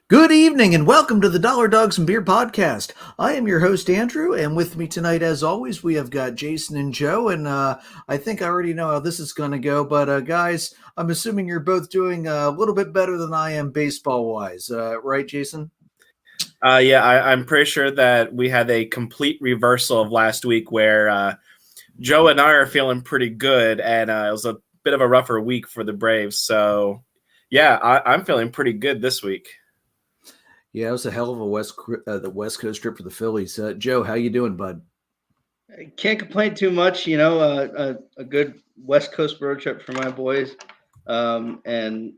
Good evening and welcome to the Dollar Dogs and Beer podcast. I am your host, Andrew, and with me tonight, as always, we have got Jason and Joe. And I think I already know how this is going to go. But guys, I'm assuming you're both doing a little bit better than I am baseball wise. Right, Jason? I'm pretty sure that we had a complete reversal of last week where Joe and I are feeling pretty good, and it was a bit of a rougher week for the Braves. So, I'm feeling pretty good this week. Yeah, it was a hell of a the West Coast trip for the Phillies. Joe, how you doing, bud? I can't complain too much. A good West Coast road trip for my boys, and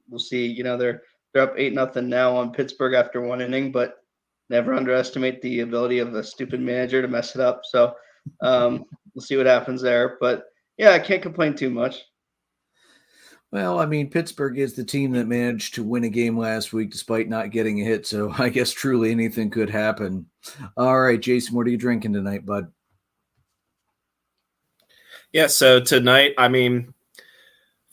we'll see. They're up 8-0 now on Pittsburgh after one inning, but never underestimate the ability of a stupid manager to mess it up. So we'll see what happens there. But yeah, I can't complain too much. Well, I mean, Pittsburgh is the team that managed to win a game last week despite not getting a hit. So I guess truly anything could happen. All right, Jason, what are you drinking tonight, bud? Yeah, so tonight,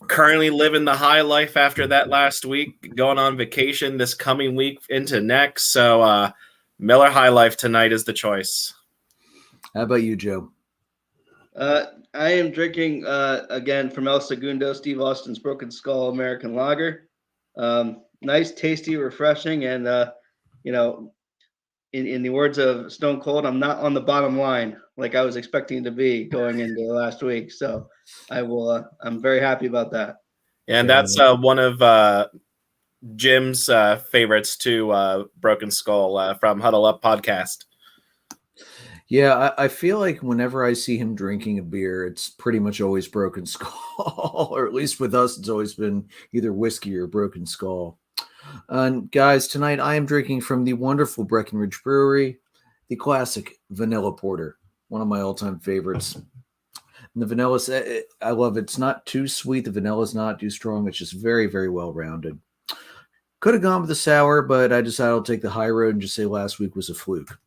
currently living the high life after that last week, going on vacation this coming week into next. So Miller High Life tonight is the choice. How about you, Joe? I am drinking, again, from El Segundo, Steve Austin's Broken Skull American Lager. Nice, tasty, refreshing, and, in the words of Stone Cold, I'm not on the bottom line like I was expecting to be going into last week. So I'm very happy about that. And that's one of Jim's favorites too, Broken Skull from Huddle Up podcast. Yeah, I feel like whenever I see him drinking a beer, it's pretty much always Broken Skull, or at least with us, it's always been either whiskey or Broken Skull. And guys, tonight I am drinking from the wonderful Breckenridge Brewery, the classic Vanilla Porter, one of my all-time favorites. And the vanilla, I love it. It's not too sweet. The vanilla is not too strong. It's just very, very well-rounded. Could have gone with the sour, but I decided I'll take the high road and just say last week was a fluke.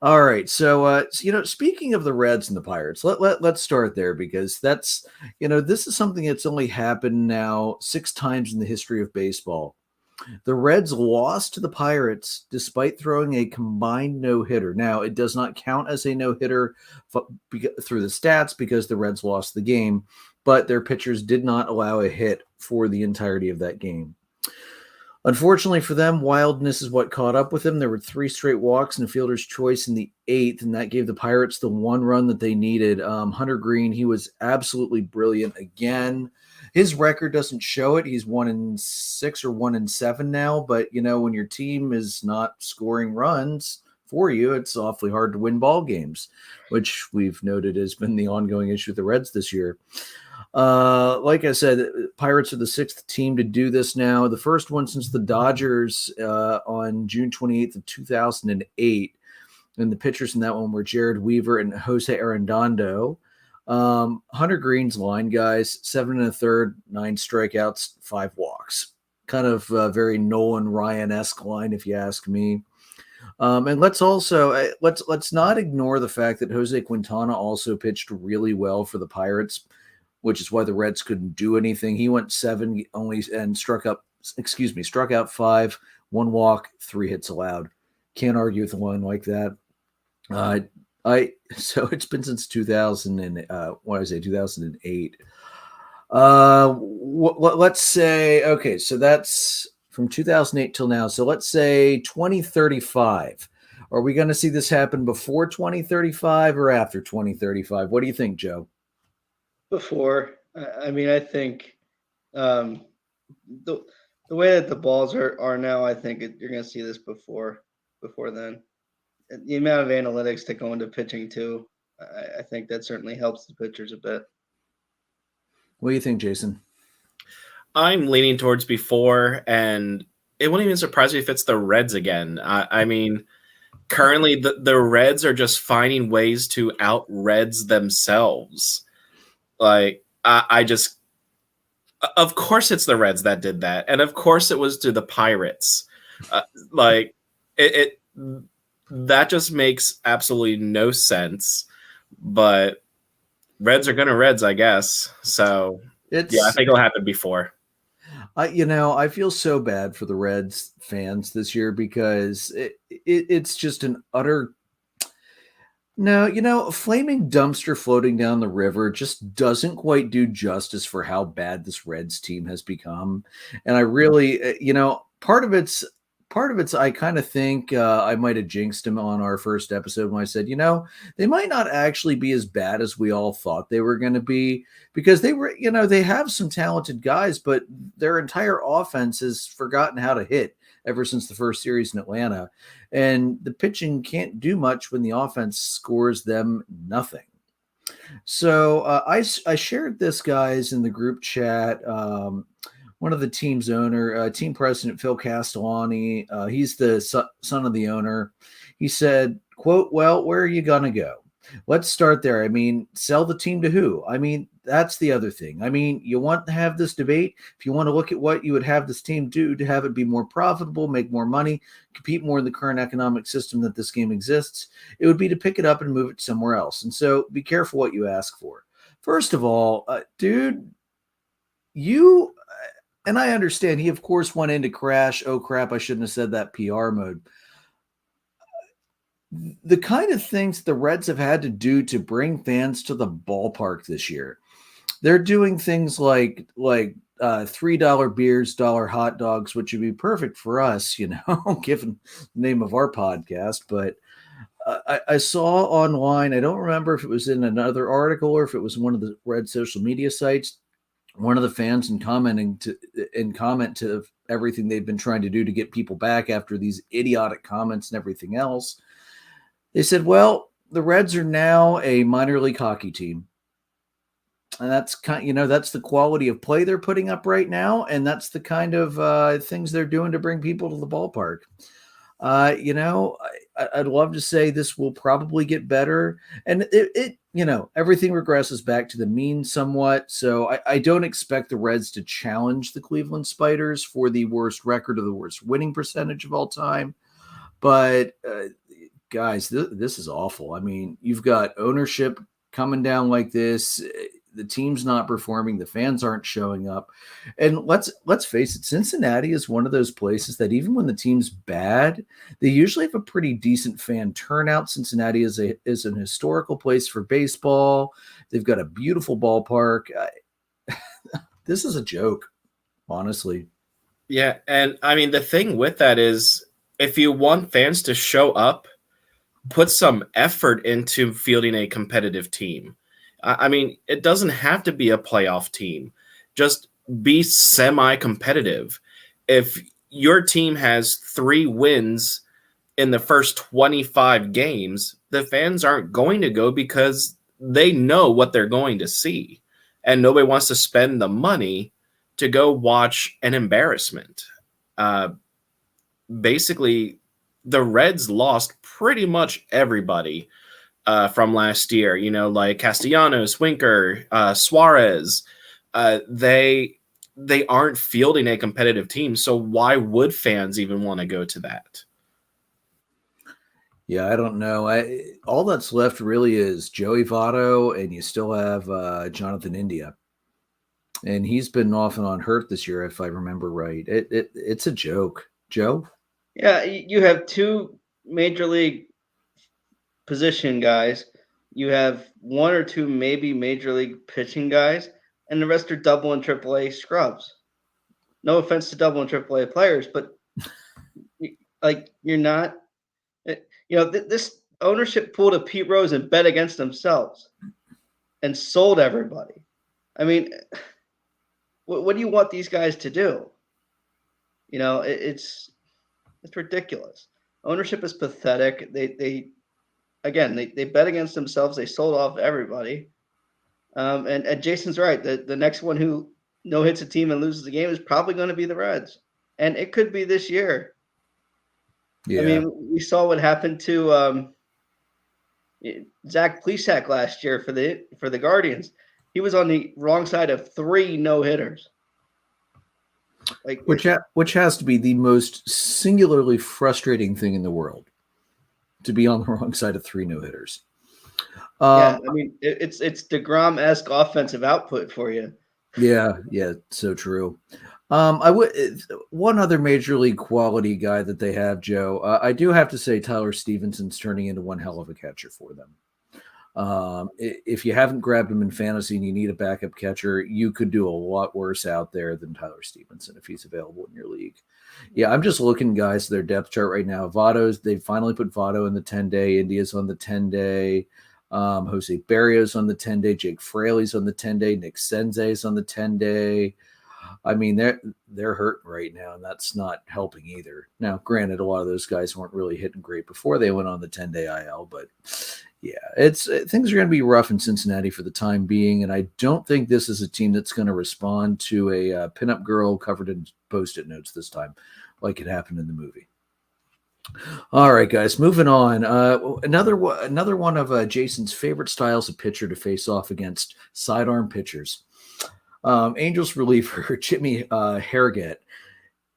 All right, so speaking of the Reds and the Pirates, let's start there because that's this is something that's only happened now 6 times in the history of baseball. The Reds lost to the Pirates despite throwing a combined no-hitter. Now, it does not count as a no-hitter through the stats because the Reds lost the game, but their pitchers did not allow a hit for the entirety of that game. Unfortunately for them, wildness is what caught up with them. There were 3 straight walks and a fielder's choice in the 8th, and that gave the Pirates the one run that they needed. Hunter Green, he was absolutely brilliant again. His record doesn't show it. He's 1-6 or 1-7 now, but when your team is not scoring runs for you, it's awfully hard to win ball games, which we've noted has been the ongoing issue with the Reds this year. Like I said, Pirates are the 6th team to do this now. The first one since the Dodgers on June 28th of 2008. And the pitchers in that one were Jared Weaver and Jose Arredondo. Hunter Green's line, guys, 7 1/3, 9 strikeouts, 5 walks. Kind of a very Nolan Ryan-esque line, if you ask me. And let's also let's not ignore the fact that Jose Quintana also pitched really well for the Pirates, which is why the Reds couldn't do anything. He went 7 only and struck out 5, 1 walk, 3 hits allowed. Can't argue with a line like that. So it's been since 2008. Let's say, okay, so that's from 2008 till now. So let's say 2035. Are we going to see this happen before 2035 or after 2035? What do you think, Joe? Before. I think the way that the balls are now, I think you're going to see this before then. The amount of analytics that go into pitching too, I think that certainly helps the pitchers a bit. What do you think, Jason? I'm leaning towards before, and it wouldn't even surprise me if it's the Reds again. Currently the Reds are just finding ways to out-Reds themselves. Like, of course it's the Reds that did that. And of course it was to the Pirates. That just makes absolutely no sense. But Reds are going to Reds, I guess. So, I think it'll happen before. I feel so bad for the Reds fans this year because it's just an utter no, a flaming dumpster floating down the river just doesn't quite do justice for how bad this Reds team has become. And I really, part of it's I kind of think I might have jinxed him on our first episode when I said, they might not actually be as bad as we all thought they were going to be because they were, they have some talented guys, but their entire offense has forgotten how to hit ever since the first series in Atlanta. And the pitching can't do much when the offense scores them nothing. So I shared this, guys, in the group chat. One of the team's owner, team president Phil Castellani, he's the son of the owner. He said, quote, well, where are you going to go? Let's start there. I mean, sell the team to who? I mean, that's the other thing. I mean, you want to have this debate. If you want to look at what you would have this team do to have it be more profitable, make more money, compete more in the current economic system that this game exists, it would be to pick it up and move it somewhere else. And so be careful what you ask for. First of all, dude, and I understand he, of course, went into crash. Oh, crap, I shouldn't have said that PR mode. The kind of things the Reds have had to do to bring fans to the ballpark this year. They're doing things like $3 beers, dollar hot dogs, which would be perfect for us, given the name of our podcast. But I saw online, I don't remember if it was in another article or if it was one of the Red social media sites, one of the fans in comment to everything they've been trying to do to get people back after these idiotic comments and everything else. They said, well, the Reds are now a minor league hockey team. And that's that's the quality of play they're putting up right now. And that's the kind of things they're doing to bring people to the ballpark. I'd love to say this will probably get better. And everything regresses back to the mean somewhat. So I don't expect the Reds to challenge the Cleveland Spiders for the worst record or the worst winning percentage of all time. But guys, this is awful. I mean, you've got ownership coming down like this. The team's not performing. The fans aren't showing up. And let's face it, Cincinnati is one of those places that even when the team's bad, they usually have a pretty decent fan turnout. Cincinnati is an historical place for baseball. They've got a beautiful ballpark. This is a joke, honestly. Yeah, and I mean, the thing with that is if you want fans to show up, put some effort into fielding a competitive team. I mean, it doesn't have to be a playoff team. Just be semi-competitive. If your team has 3 wins in the first 25 games, the fans aren't going to go because they know what they're going to see. And nobody wants to spend the money to go watch an embarrassment. Basically, the Reds lost pretty much everybody from last year, like Castellanos, Winker, Suarez. They aren't fielding a competitive team, so why would fans even want to go to that? Yeah, I don't know. All that's left really is Joey Votto, and you still have Jonathan India. And he's been off and on hurt this year, if I remember right. It's a joke. Joe? Yeah, you have 2 major league position guys. You have 1 or 2 maybe major league pitching guys, and the rest are double and triple A scrubs. No offense to double and triple A players, but you're not. This ownership pulled a Pete Rose and bet against themselves and sold everybody. I mean, what do you want these guys to do? It's ridiculous. Ownership is pathetic. They bet against themselves. They sold off everybody. And Jason's right. The next one who no hits a team and loses the game is probably going to be the Reds. And it could be this year. Yeah. I mean, we saw what happened to Zach Plesac last year for the Guardians. He was on the wrong side of 3 no-hitters. Which has to be the most singularly frustrating thing in the world, to be on the wrong side of 3 no-hitters. I mean, it's DeGrom-esque offensive output for you. Yeah, so true. I would one other major league quality guy that they have, Joe. I do have to say Tyler Stevenson's turning into one hell of a catcher for them. If you haven't grabbed him in fantasy and you need a backup catcher, you could do a lot worse out there than Tyler Stevenson if he's available in your league. Yeah, I'm just looking, guys, their depth chart right now. They finally put Votto in the 10-day. India's on the 10-day. Jose Barrios on the 10-day. Jake Fraley's on the 10-day. Nick Senze's on the 10-day. I mean, they're hurting right now, and that's not helping either. Now, granted, a lot of those guys weren't really hitting great before they went on the 10-day IL, but yeah, things are going to be rough in Cincinnati for the time being, and I don't think this is a team that's going to respond to a pinup girl covered in Post-it notes this time, like it happened in the movie. All right, guys, moving on. Another one of Jason's favorite styles of pitcher to face off against: sidearm pitchers. Angels reliever Jimmy Herget,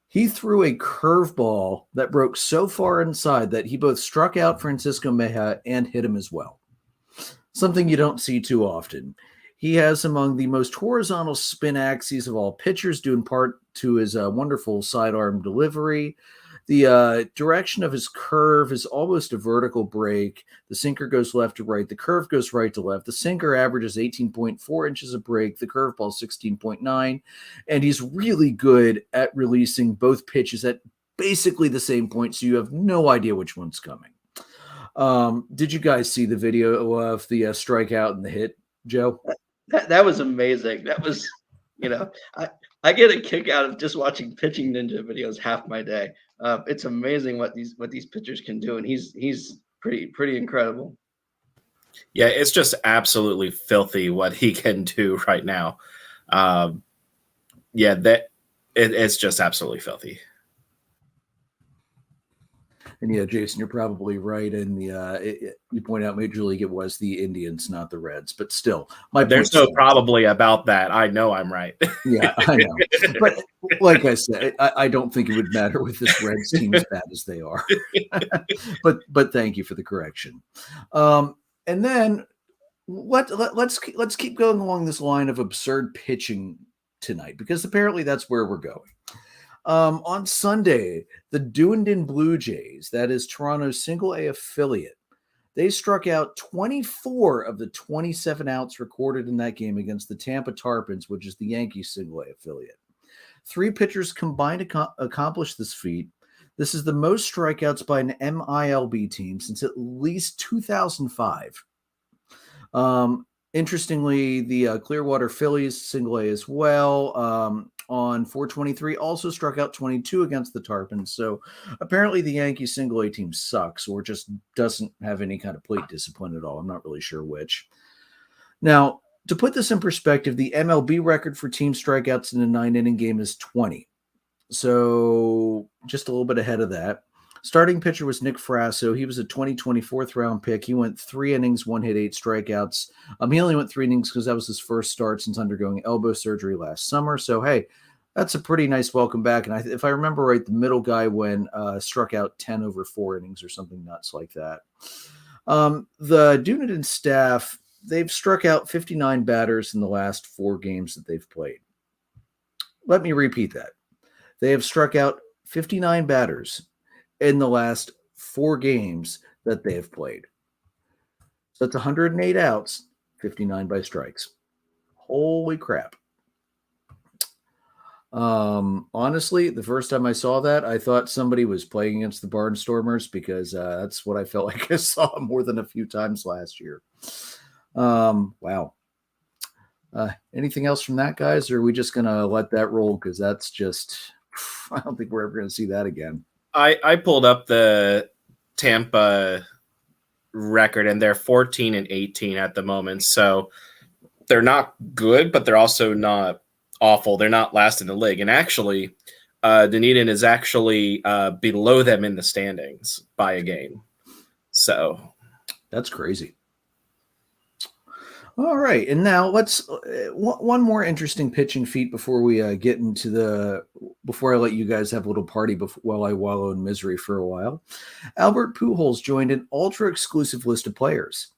he threw a curveball that broke so far inside that he both struck out Francisco Mejia and hit him as well. Something you don't see too often. He has among the most horizontal spin axes of all pitchers, due in part to his wonderful sidearm delivery. The direction of his curve is almost a vertical break. The sinker goes left to right. The curve goes right to left. The sinker averages 18.4 inches of break. The curveball 16.9. And he's really good at releasing both pitches at basically the same point, so you have no idea which one's coming. Did you guys see the video of the strikeout and the hit, Joe? That was amazing. That was, I get a kick out of just watching pitching ninja videos half my day. It's amazing what these pitchers can do, and he's pretty incredible. Yeah, it's just absolutely filthy what he can do right now. It's just absolutely filthy. And yeah, Jason, you're probably right. And you point out Major League, it was the Indians, not the Reds. But still, there's no probably about that. I know I'm right. Yeah, I know. But like I said, I don't think it would matter with this Reds team as bad as they are. but thank you for the correction. And then let's keep going along this line of absurd pitching tonight, because apparently that's where we're going. On Sunday, the Dunedin Blue Jays, that is Toronto's single-A affiliate, they struck out 24 of the 27 outs recorded in that game against the Tampa Tarpons, which is the Yankees single-A affiliate. 3 pitchers combined to accomplish this feat. This is the most strikeouts by an MILB team since at least 2005. Interestingly, the Clearwater Phillies single-A as well, on 423 also struck out 22 against the Tarpons. So apparently the Yankees single-A team sucks, or just doesn't have any kind of plate discipline at all. I'm not really sure which. Now, to put this in perspective, the MLB record for team strikeouts in a 9-inning game is 20. So just a little bit ahead of that. Starting pitcher was Nick Frasso. He was a 2020 fourth-round pick. He went 3 innings, 1 hit, 8 strikeouts. He only went 3 innings because that was his first start since undergoing elbow surgery last summer. So, hey, that's a pretty nice welcome back. And if I remember right, the middle guy struck out 10 over 4 innings or something nuts like that. The Dunedin staff, they've struck out 59 batters in the last 4 games that they've played. Let me repeat that. They have struck out 59 batters in the last 4 games that they have played. So that's 108 outs, 59 by strikes. Holy crap. Honestly, the first time I saw that, I thought somebody was playing against the Barnstormers, because that's what I felt like I saw more than a few times last year. Wow. Anything else from that, guys? Or are we just going to let that roll? Because that's just, I don't think we're ever going to see that again. I pulled up the Tampa record, and they're 14-18 at the moment. So they're not good, but they're also not awful. They're not last in the league. And actually, Dunedin is actually below them in the standings by a game. So that's crazy. All right, and now let's one more interesting pitching feat before we get into before I let you guys have a little party while I wallow in misery for a while. Albert Pujols joined an ultra-exclusive list of players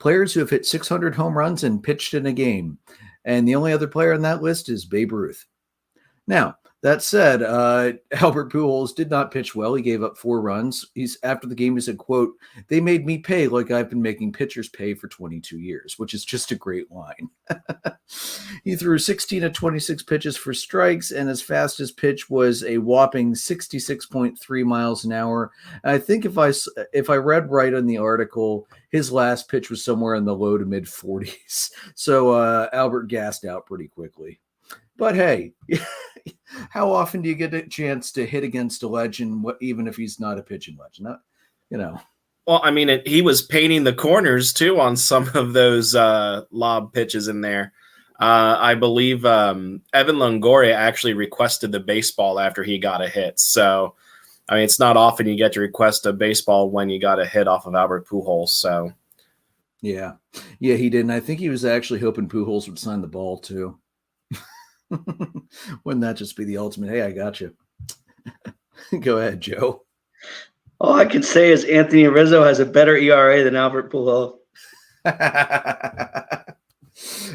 who have hit 600 home runs and pitched in a game, and the only other player on that list is Babe Ruth. Now, That said, Albert Pujols did not pitch well. He gave up 4 runs. He's after the game, he said, quote, "They made me pay like I've been making pitchers pay for 22 years," which is just a great line. He threw 16 of 26 pitches for strikes, and his fastest pitch was a whopping 66.3 miles an hour. And I think if I read right in the article, his last pitch was somewhere in the low to mid 40s. So Albert gassed out pretty quickly. But hey, how often do you get a chance to hit against a legend, even if he's not a pitching legend? Well, I mean, he was painting the corners too on some of those lob pitches in there. I believe Evan Longoria actually requested the baseball after he got a hit. So, I mean, it's not often you get to request a baseball when you got a hit off of Albert Pujols. So, yeah, he did. And I think he was actually hoping Pujols would sign the ball too. Wouldn't that just be the ultimate? Hey, I got you. Go ahead, Joe. All I can say is Anthony Rizzo has a better ERA than Albert Pujols.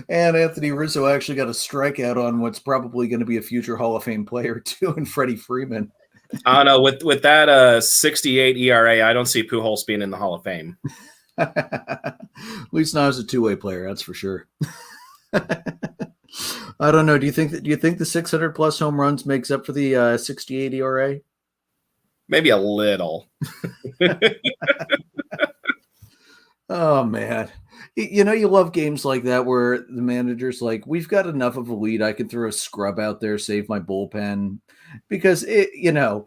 And Anthony Rizzo actually got a strikeout on what's probably going to be a future Hall of Fame player too, and Freddie Freeman. I don't know. With that 68 ERA, I don't see Pujols being in the Hall of Fame. At least not as a two-way player, that's for sure. I don't know. Do you think the 600 plus home runs makes up for the 68 ERA? Maybe a little. Oh man, you love games like that where the manager's like, "We've got enough of a lead. I can throw a scrub out there, save my bullpen," because the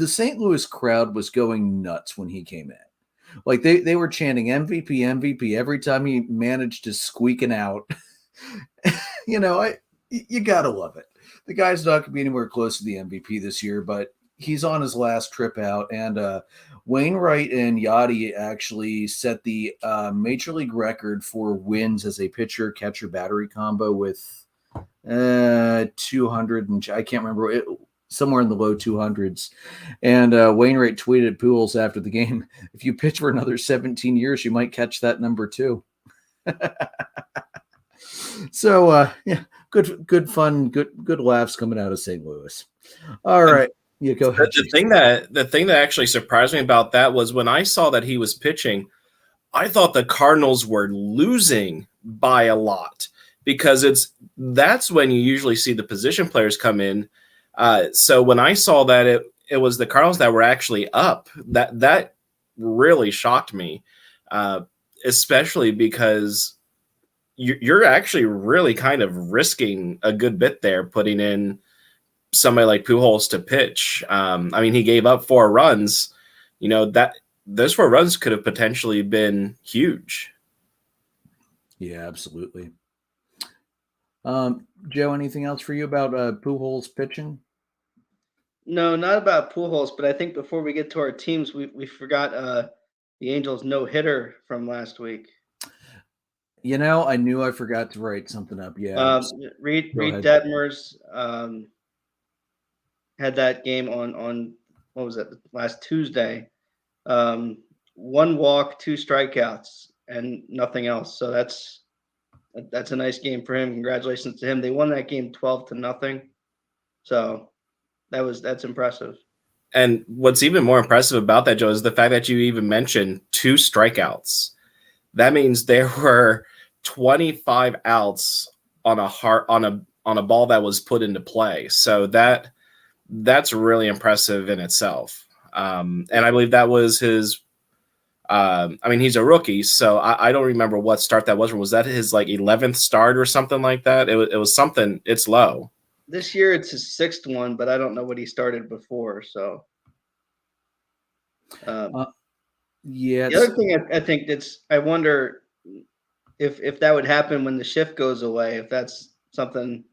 St. Louis crowd was going nuts when he came in. Like they were chanting MVP, MVP every time he managed to squeak it out. You gotta love it. The guy's not gonna be anywhere close to the MVP this year, but he's on his last trip out. And Wainwright and Yachty actually set the major league record for wins as a pitcher catcher battery combo with 200 and I can't remember it, somewhere in the low 200s. And Wainwright tweeted at Pujols after the game, "If you pitch for another 17 years, you might catch that number too." So yeah, good fun, good laughs coming out of St. Louis. All right, yeah, go ahead. The thing that actually surprised me about that was when I saw that he was pitching, I thought the Cardinals were losing by a lot because that's when you usually see the position players come in. So when I saw that it was the Cardinals that were actually up, that really shocked me, especially because you're actually really kind of risking a good bit there, putting in somebody like Pujols to pitch. I mean, he gave up 4 runs. That those 4 runs could have potentially been huge. Yeah, absolutely. Joe, anything else for you about Pujols pitching? No, not about Pujols, but I think before we get to our teams, we forgot the Angels no-hitter from last week. I knew I forgot to write something up. Yeah. Reed Detmers had that game on what was it, last Tuesday? 1 walk, 2 strikeouts, and nothing else. So that's a nice game for him. Congratulations to him. They won that game 12-0. So that's impressive. And what's even more impressive about that, Joe, is the fact that you even mentioned 2 strikeouts. That means there were 25 outs on a ball that was put into play. So that's really impressive in itself. And I believe that was his. He's a rookie, so I don't remember what start that was. Was that his 11th start or something like that? It was something. It's low. This year it's his 6th one, but I don't know what he started before. So, yeah. The other thing I think I wonder if that would happen when the shift goes away. If that's something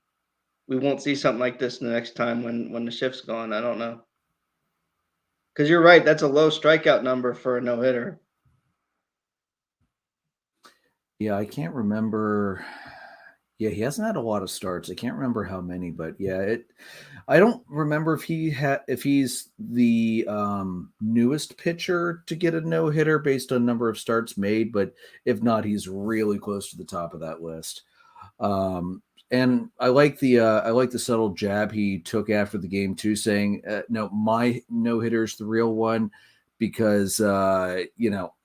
we won't see something like this the next time when the shift's gone. I don't know. Because you're right, that's a low strikeout number for a no-hitter. Yeah, I can't remember. Yeah, he hasn't had a lot of starts. I can't remember how many, but yeah, I don't remember if he's the newest pitcher to get a no-hitter based on number of starts made, but if not, he's really close to the top of that list. And I like the subtle jab he took after the game too, saying, "No, my no hitter's the real one." Because I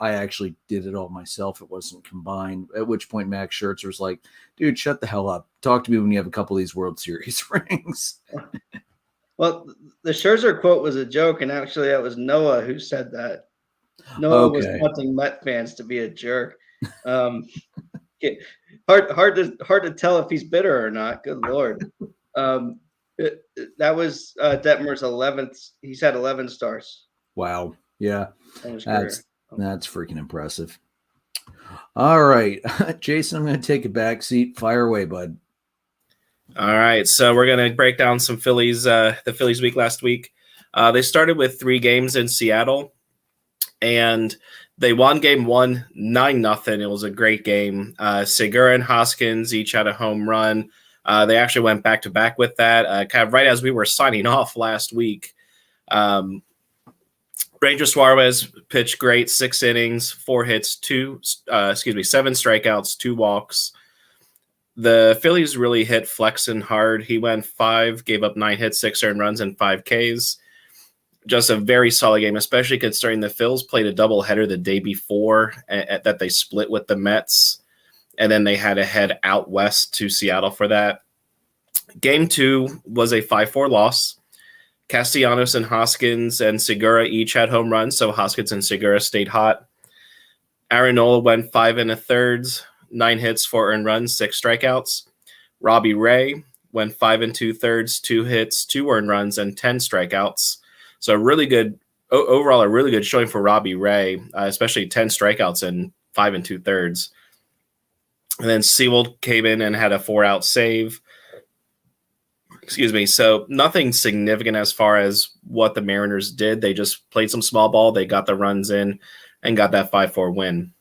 actually did it all myself. It wasn't combined. At which point Max Scherzer was like, "Dude, shut the hell up. Talk to me when you have a couple of these World Series rings." Well, the Scherzer quote was a joke, and actually, that was Noah who said that. Noah was Okay. wanting Met fans to be a jerk. Um, hard to tell if he's bitter or not. Good Lord. That was Detmer's 11th. He's had 11 stars Wow. Yeah. in his That's career. that's freaking impressive. All right, Jason, I'm going to take a back seat. Fire away, bud. All right, so we're gonna break down some Phillies. The Phillies week last week, they started with 3 games in Seattle, and they won game 1 9-0. It was a great game. Segura and Hoskins each had a home run. They actually went back to back with that, kind of right as we were signing off last week. Ranger Suarez pitched great, 6 innings, 4 hits, 7 strikeouts, 2 walks. The Phillies really hit Flexen hard. He went 5, gave up 9 hits, 6 earned runs, and 5 Ks. Just a very solid game, especially considering the Phils played a doubleheader the day before that they split with the Mets, and then they had to head out west to Seattle for that. Game 2 was a 5-4 loss. Castellanos and Hoskins and Segura each had home runs, so Hoskins and Segura stayed hot. Aaron Nola went 5 1/3, 9 hits, 4 earned runs, 6 strikeouts. Robbie Ray went 5 2/3, 2 hits, 2 earned runs, and 10 strikeouts. So really good overall, a really good showing for Robbie Ray, especially 10 strikeouts and 5 2/3. And then Sewell came in and had a 4-out save. Excuse me. So nothing significant as far as what the Mariners did. They just played some small ball. They got the runs in and got that 5-4 win.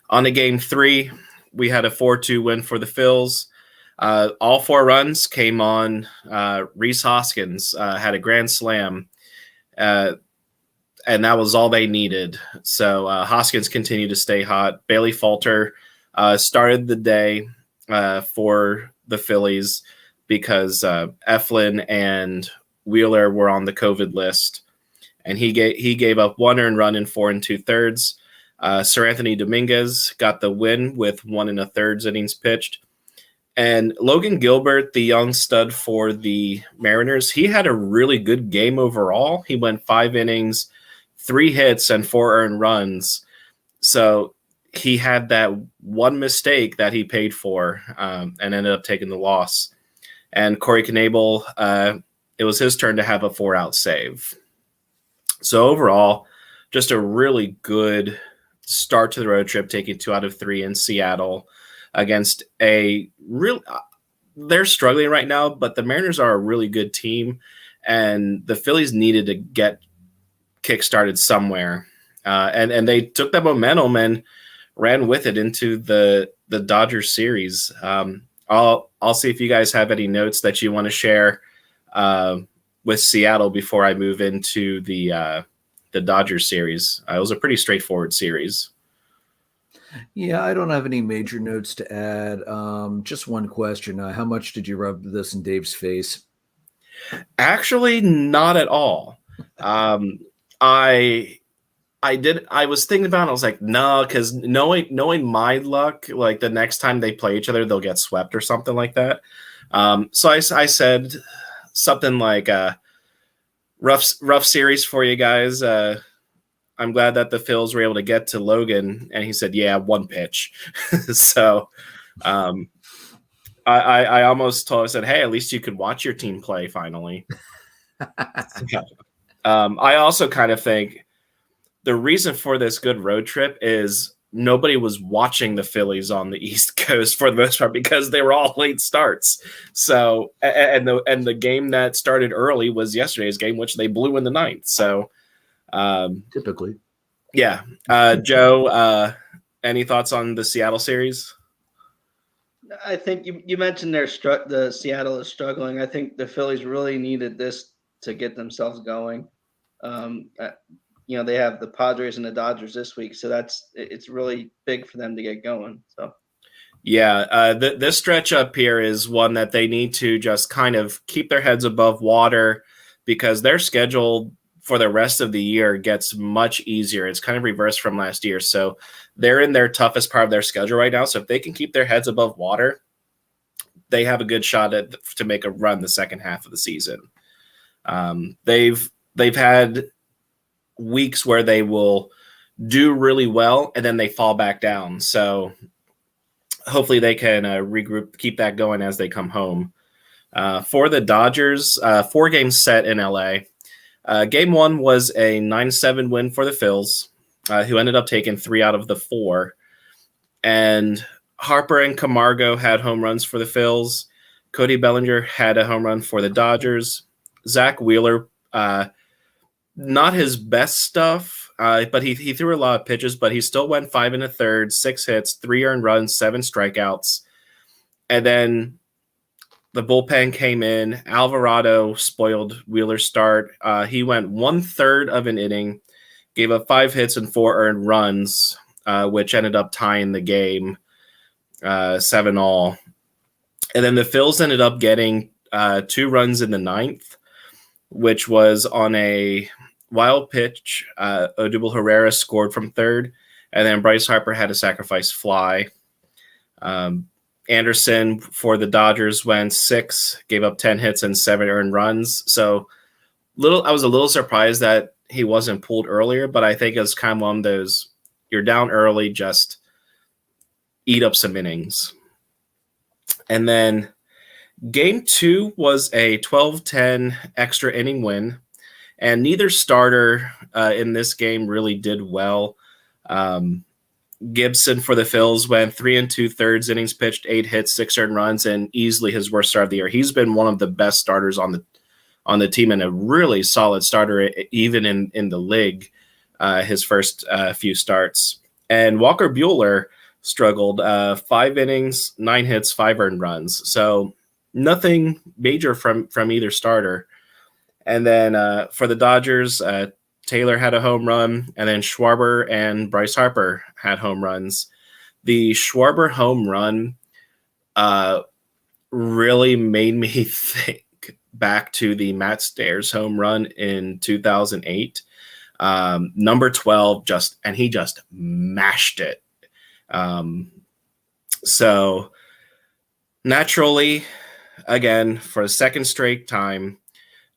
On to game 3, we had a 4-2 win for the Phils. All 4 runs came on Rhys Hoskins, had a grand slam, and that was all they needed. So Hoskins continued to stay hot. Bailey Falter started the day for the Phillies because Eflin and Wheeler were on the COVID list, and he gave up 1 earned run in 4 2/3. Sir Anthony Dominguez got the win with 1 1/3 innings pitched. And Logan Gilbert, the young stud for the Mariners, he had a really good game overall. He went 5 innings, 3 hits, and 4 earned runs. So he had that one mistake that he paid for and ended up taking the loss. And Corey Knebel, it was his turn to have a 4-out save. So overall, just a really good start to the road trip, taking 2 out of 3 in Seattle against a real. They're struggling right now, but the Mariners are a really good team, and the Phillies needed to get kick-started somewhere. And they took that momentum and ran with it into the Dodgers series. I'll see if you guys have any notes that you want to share with Seattle before I move into the Dodgers series. It was a pretty straightforward series. Yeah, I don't have any major notes to add. Just one question. How much did you rub this in Dave's face? Actually, not at all. I did. I was thinking about it. I was like, no, because knowing my luck, like the next time they play each other, they'll get swept or something like that. So I said something like rough series for you guys. I'm glad that the Phils were able to get to Logan, and he said, "Yeah, 1 pitch." So I almost told. I said, "Hey, at least you could watch your team play finally." I also kind of think the reason for this good road trip is nobody was watching the Phillies on the East Coast for the most part because they were all late starts. So and the game that started early was yesterday's game, which they blew in the 9th. So Typically, yeah. Joe, any thoughts on the Seattle series? I think you mentioned the Seattle is struggling. I think the Phillies really needed this to get themselves going. They have the Padres and the Dodgers this week, so it's really big for them to get going. So Yeah, this stretch up here is one that they need to just kind of keep their heads above water because their schedule for the rest of the year gets much easier. It's kind of reversed from last year. So they're in their toughest part of their schedule right now. So if they can keep their heads above water, they have a good shot to make a run the second half of the season. They've had weeks where they will do really well and then they fall back down. So hopefully they can regroup, keep that going as they come home. For the Dodgers, 4 games set in LA. Game 1 was a 9-7 win for the Phils, who ended up taking 3 out of the 4. And Harper and Camargo had home runs for the Phils. Cody Bellinger had a home run for the Dodgers. Zach Wheeler, not his best stuff, but he threw a lot of pitches, but he still went 5 1/3, 6 hits, 3 earned runs, 7 strikeouts. And then the bullpen came in. Alvarado spoiled Wheeler's start. He went 1/3 of an inning, gave up 5 hits and 4 earned runs, which ended up tying the game 7-all. And then the Phils ended up getting 2 runs in the 9th, which was on a wild pitch. Odubel Herrera scored from third, and then Bryce Harper had a sacrifice fly. Anderson for the Dodgers went 6, gave up 10 hits and 7 earned runs. So I was a little surprised that he wasn't pulled earlier, but I think it's kind of one of those, you're down early, just eat up some innings. And then game 2 was a 12-10 extra inning win, and neither starter in this game really did well. Gibson for the Phils went 3 2/3 innings pitched, 8 hits, 6 earned runs, and easily his worst start of the year. He's been one of the best starters on the team and a really solid starter, even in the league, his first few starts. And Walker Buehler struggled 5 innings, 9 hits, 5 earned runs. So nothing major from either starter. And then for the Dodgers, Taylor had a home run, and then Schwarber and Bryce Harper had home runs. The Schwarber home run really made me think back to the Matt Stairs home run in 2008. Number 12 he just mashed it. So naturally, again, for a second straight time,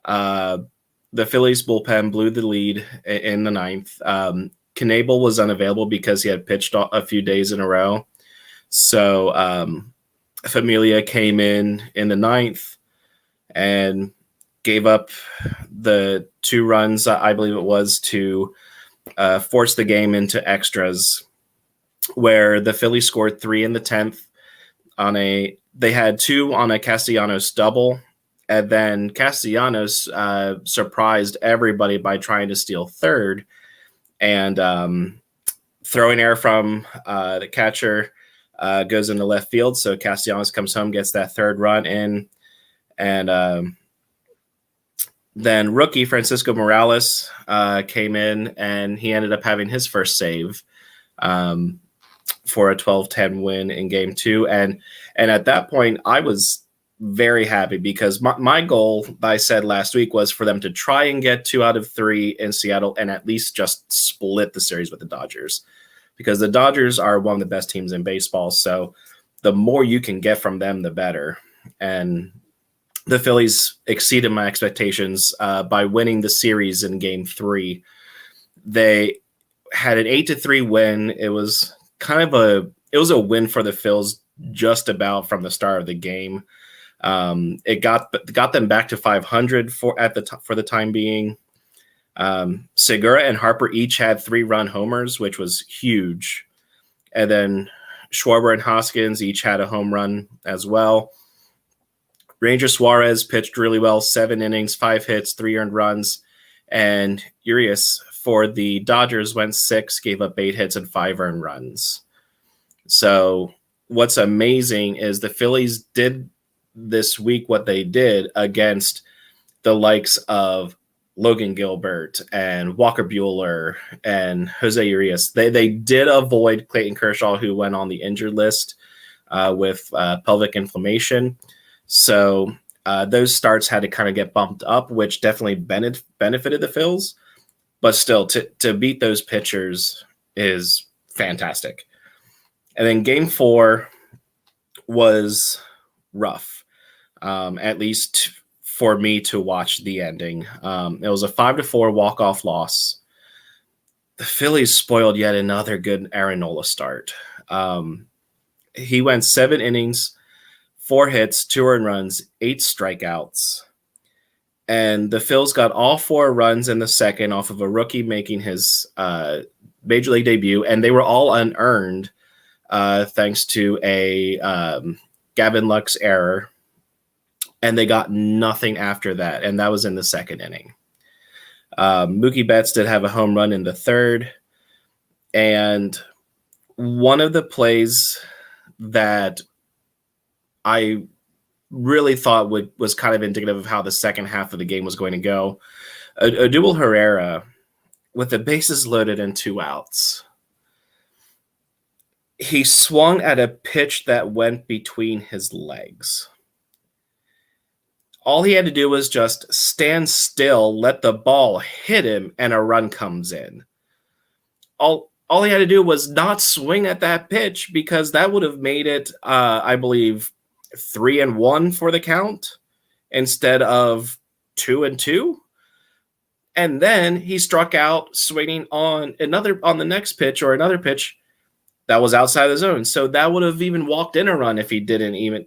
the Phillies bullpen blew the lead in the 9th. Knebel was unavailable because he had pitched a few days in a row. So Familia came in the 9th and gave up the 2 runs, I believe it was, to force the game into extras, where the Phillies scored 3 in the 10th. They had 2 on a Castellanos double, and then Castellanos surprised everybody by trying to steal third, and throwing error from the catcher goes into left field. So Castellanos comes home, gets that 3rd run in, and then rookie Francisco Morales came in, and he ended up having his first save for a 12-10 win in game 2. And at that point, I was very happy because my goal that I said last week was for them to try and get 2 out of 3 in Seattle and at least just split the series with the Dodgers, because the Dodgers are one of the best teams in baseball. So the more you can get from them, the better. And the Phillies exceeded my expectations by winning the series in game 3. They had an 8-3 win. It was a win for the Phils just about from the start of the game. It got them back to 500 for the time being. Segura and Harper each had 3-run homers, which was huge. And then Schwarber and Hoskins each had a home run as well. Ranger Suarez pitched really well, 7 innings, 5 hits, 3 earned runs. And Urias for the Dodgers went 6, gave up 8 hits and 5 earned runs. So what's amazing is the Phillies did this week what they did against the likes of Logan Gilbert and Walker Buehler and Jose Urias. They did avoid Clayton Kershaw, who went on the injured list. with pelvic inflammation. So those starts had to kind of get bumped up, which definitely benefited the Phils. But still, to beat those pitchers is fantastic. And then game 4 was rough, at least for me to watch the ending. It was a 5-4 walk-off loss. The Phillies spoiled yet another good Aaron Nola start. He went 7 innings, 4 hits, 2 earned runs, 8 strikeouts. And the Phils got all 4 runs in the second off of a rookie making his major league debut, and they were all unearned thanks to a Gavin Lux error. And they got nothing after that, and that was in the second inning. Mookie Betts did have a home run in the third, and one of the plays that I really thought was kind of indicative of how the second half of the game was going to go. Odubel Herrera, with the bases loaded and 2 outs, he swung at a pitch that went between his legs. All he had to do was just stand still, let the ball hit him, and a run comes in. All he had to do was not swing at that pitch, because that would have made it, I believe, 3-1 for the count instead of 2-2. And then he struck out swinging on the next pitch or another pitch that was outside the zone. So that would have even walked in a run if he didn't even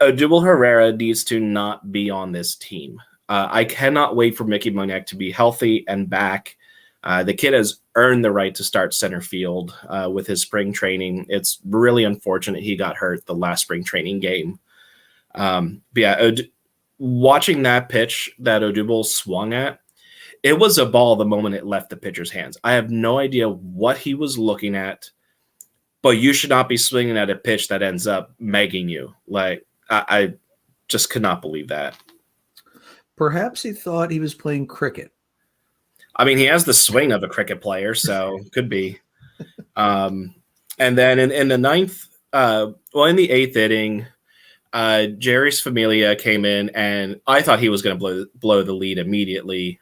Odubel Herrera needs to not be on this team. I cannot wait for Mickey Moniak to be healthy and back. The kid has earned the right to start center field with his spring training. It's really unfortunate he got hurt the last spring training game. Watching that pitch that Odubel swung at, it was a ball the moment it left the pitcher's hands. I have no idea what he was looking at, but you should not be swinging at a pitch that ends up megging you. I just could not believe that. Perhaps he thought he was playing cricket. I mean, he has the swing of a cricket player, so could be. And then in the ninth, in the 8th inning, Jerry's Familia came in, and I thought he was going to blow the lead immediately.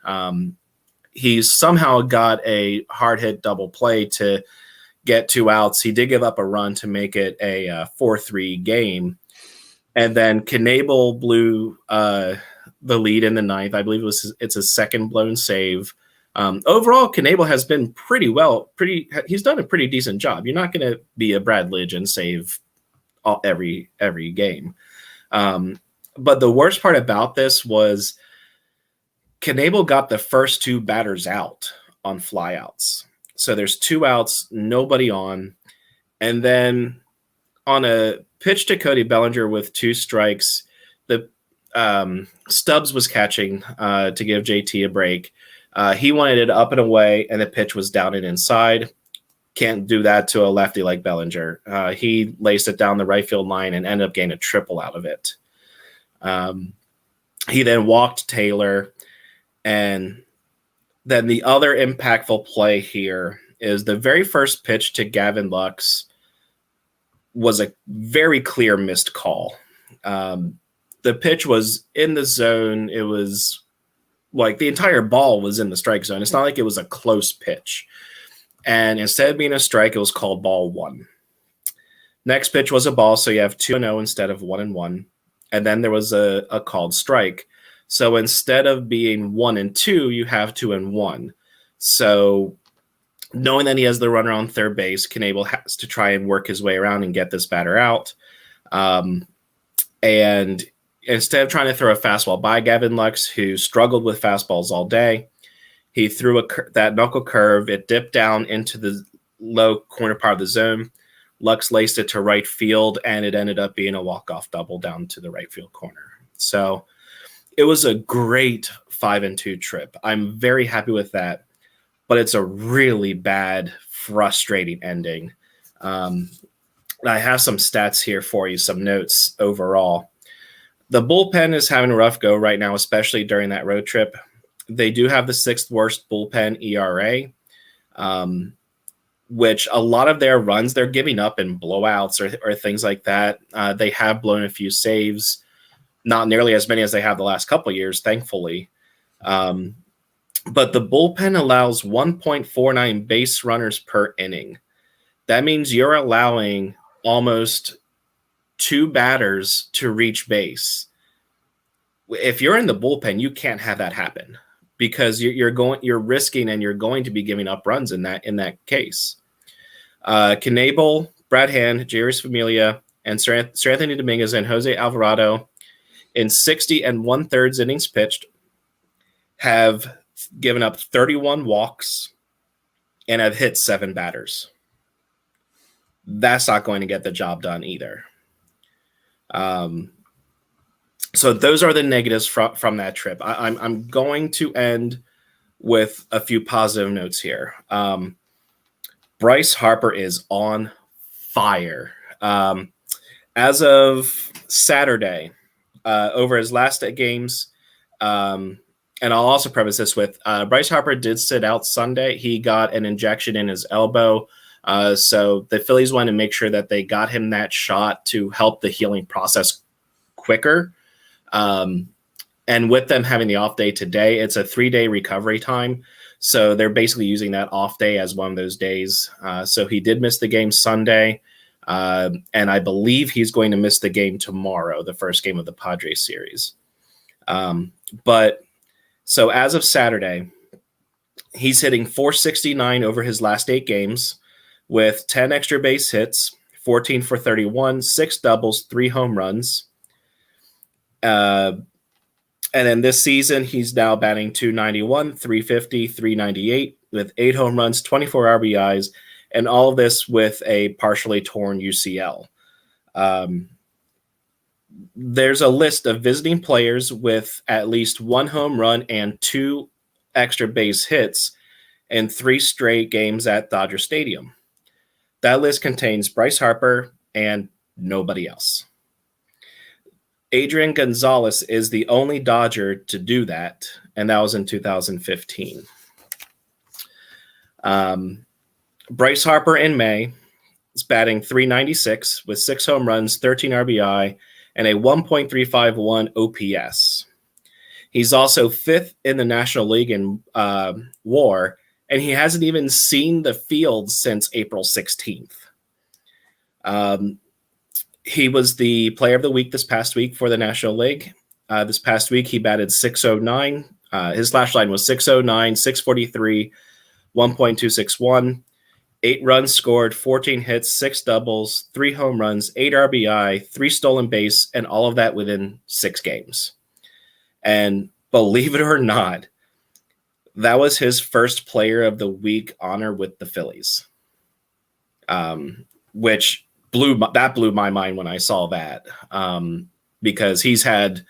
He somehow got a hard hit double play to get 2 outs. He did give up a run to make it a 4-3 game. And then Knebel blew the lead in the 9th. I believe it's a second blown save. Overall, Knebel has been he's done a pretty decent job. You're not going to be a Brad Lidge and save every game. But the worst part about this was Knebel got the first 2 batters out on flyouts. So there's 2 outs, nobody on. And then on a pitch to Cody Bellinger with 2 strikes, the Stubbs was catching to give JT a break. He wanted it up and away, and the pitch was down and inside. Can't do that to a lefty like Bellinger. He laced it down the right field line and ended up getting a triple out of it. He then walked Taylor, and then the other impactful play here is the very first pitch to Gavin Lux was a very clear missed call. The pitch was in the zone. It was the entire ball was in the strike zone. It's not like it was a close pitch. And instead of being a strike, it was called ball 1. Next pitch was a ball, so you have 2-0 instead of 1-1. And then there was a called strike. So instead of being 1-2, you have 2-1. So knowing that he has the runner on third base, Knebel has to try and work his way around and get this batter out. And instead of trying to throw a fastball by Gavin Lux, who struggled with fastballs all day, he threw that knuckle curve. It dipped down into the low corner part of the zone. Lux laced it to right field, and it ended up being a walk-off double down to the right field corner. So it was a great 5-2 trip. I'm very happy with that, but it's a really bad, frustrating ending. I have some stats here for you, some notes overall. The bullpen is having a rough go right now, especially during that road trip. They do have the 6th worst bullpen ERA. which a lot of their runs they're giving up in blowouts or things like that. They have blown a few saves, not nearly as many as they have the last couple of years, thankfully. But the bullpen allows 1.49 base runners per inning. That means you're allowing almost 2 batters to reach base. If you're in the bullpen, you can't have that happen because you're risking and you're going to be giving up runs in that case. Knebel, Brad Hand, Jerry's Familia, and Sir Anthony Dominguez and Jose Alvarado in 60 1/3 innings pitched have given up 31 walks and have hit 7 batters. That's not going to get the job done either. So those are the negatives from that trip. I'm going to end with a few positive notes here. Bryce Harper is on fire. As of Saturday, over his last 8 games, and I'll also preface this with Bryce Harper did sit out Sunday. He got an injection in his elbow. So the Phillies wanted to make sure that they got him that shot to help the healing process quicker. And with them having the off day today, it's a 3-day recovery time. So they're basically using that off day as one of those days. So he did miss the game Sunday. And I believe he's going to miss the game tomorrow, the first game of the Padres series. But so as of Saturday, he's hitting .469 over his last 8 games with 10 extra base hits, 14 for 31, 6 doubles, 3 home runs. And then this season, he's now batting .291, .350, .398 with 8 home runs, 24 RBIs, and all of this with a partially torn UCL. There's a list of visiting players with at least 1 home run and 2 extra base hits in 3 straight games at Dodger Stadium. That list contains Bryce Harper and nobody else. Adrian Gonzalez is the only Dodger to do that, and that was in 2015. Bryce Harper in May is batting .396 with 6 home runs, 13 RBI, and a 1.351 OPS. He's also 5th in the National League in WAR, and he hasn't even seen the field since April 16th. He was the player of the week this past week for the National League. This past week, he batted .609. His slash line was .609, 643, 1.261, 8 runs scored, 14 hits, 6 doubles, 3 home runs, 8 RBI, 3 stolen base, and all of that within 6 games. And believe it or not, that was his first player of the week honor with the Phillies, which blew my mind when I saw that, because he's had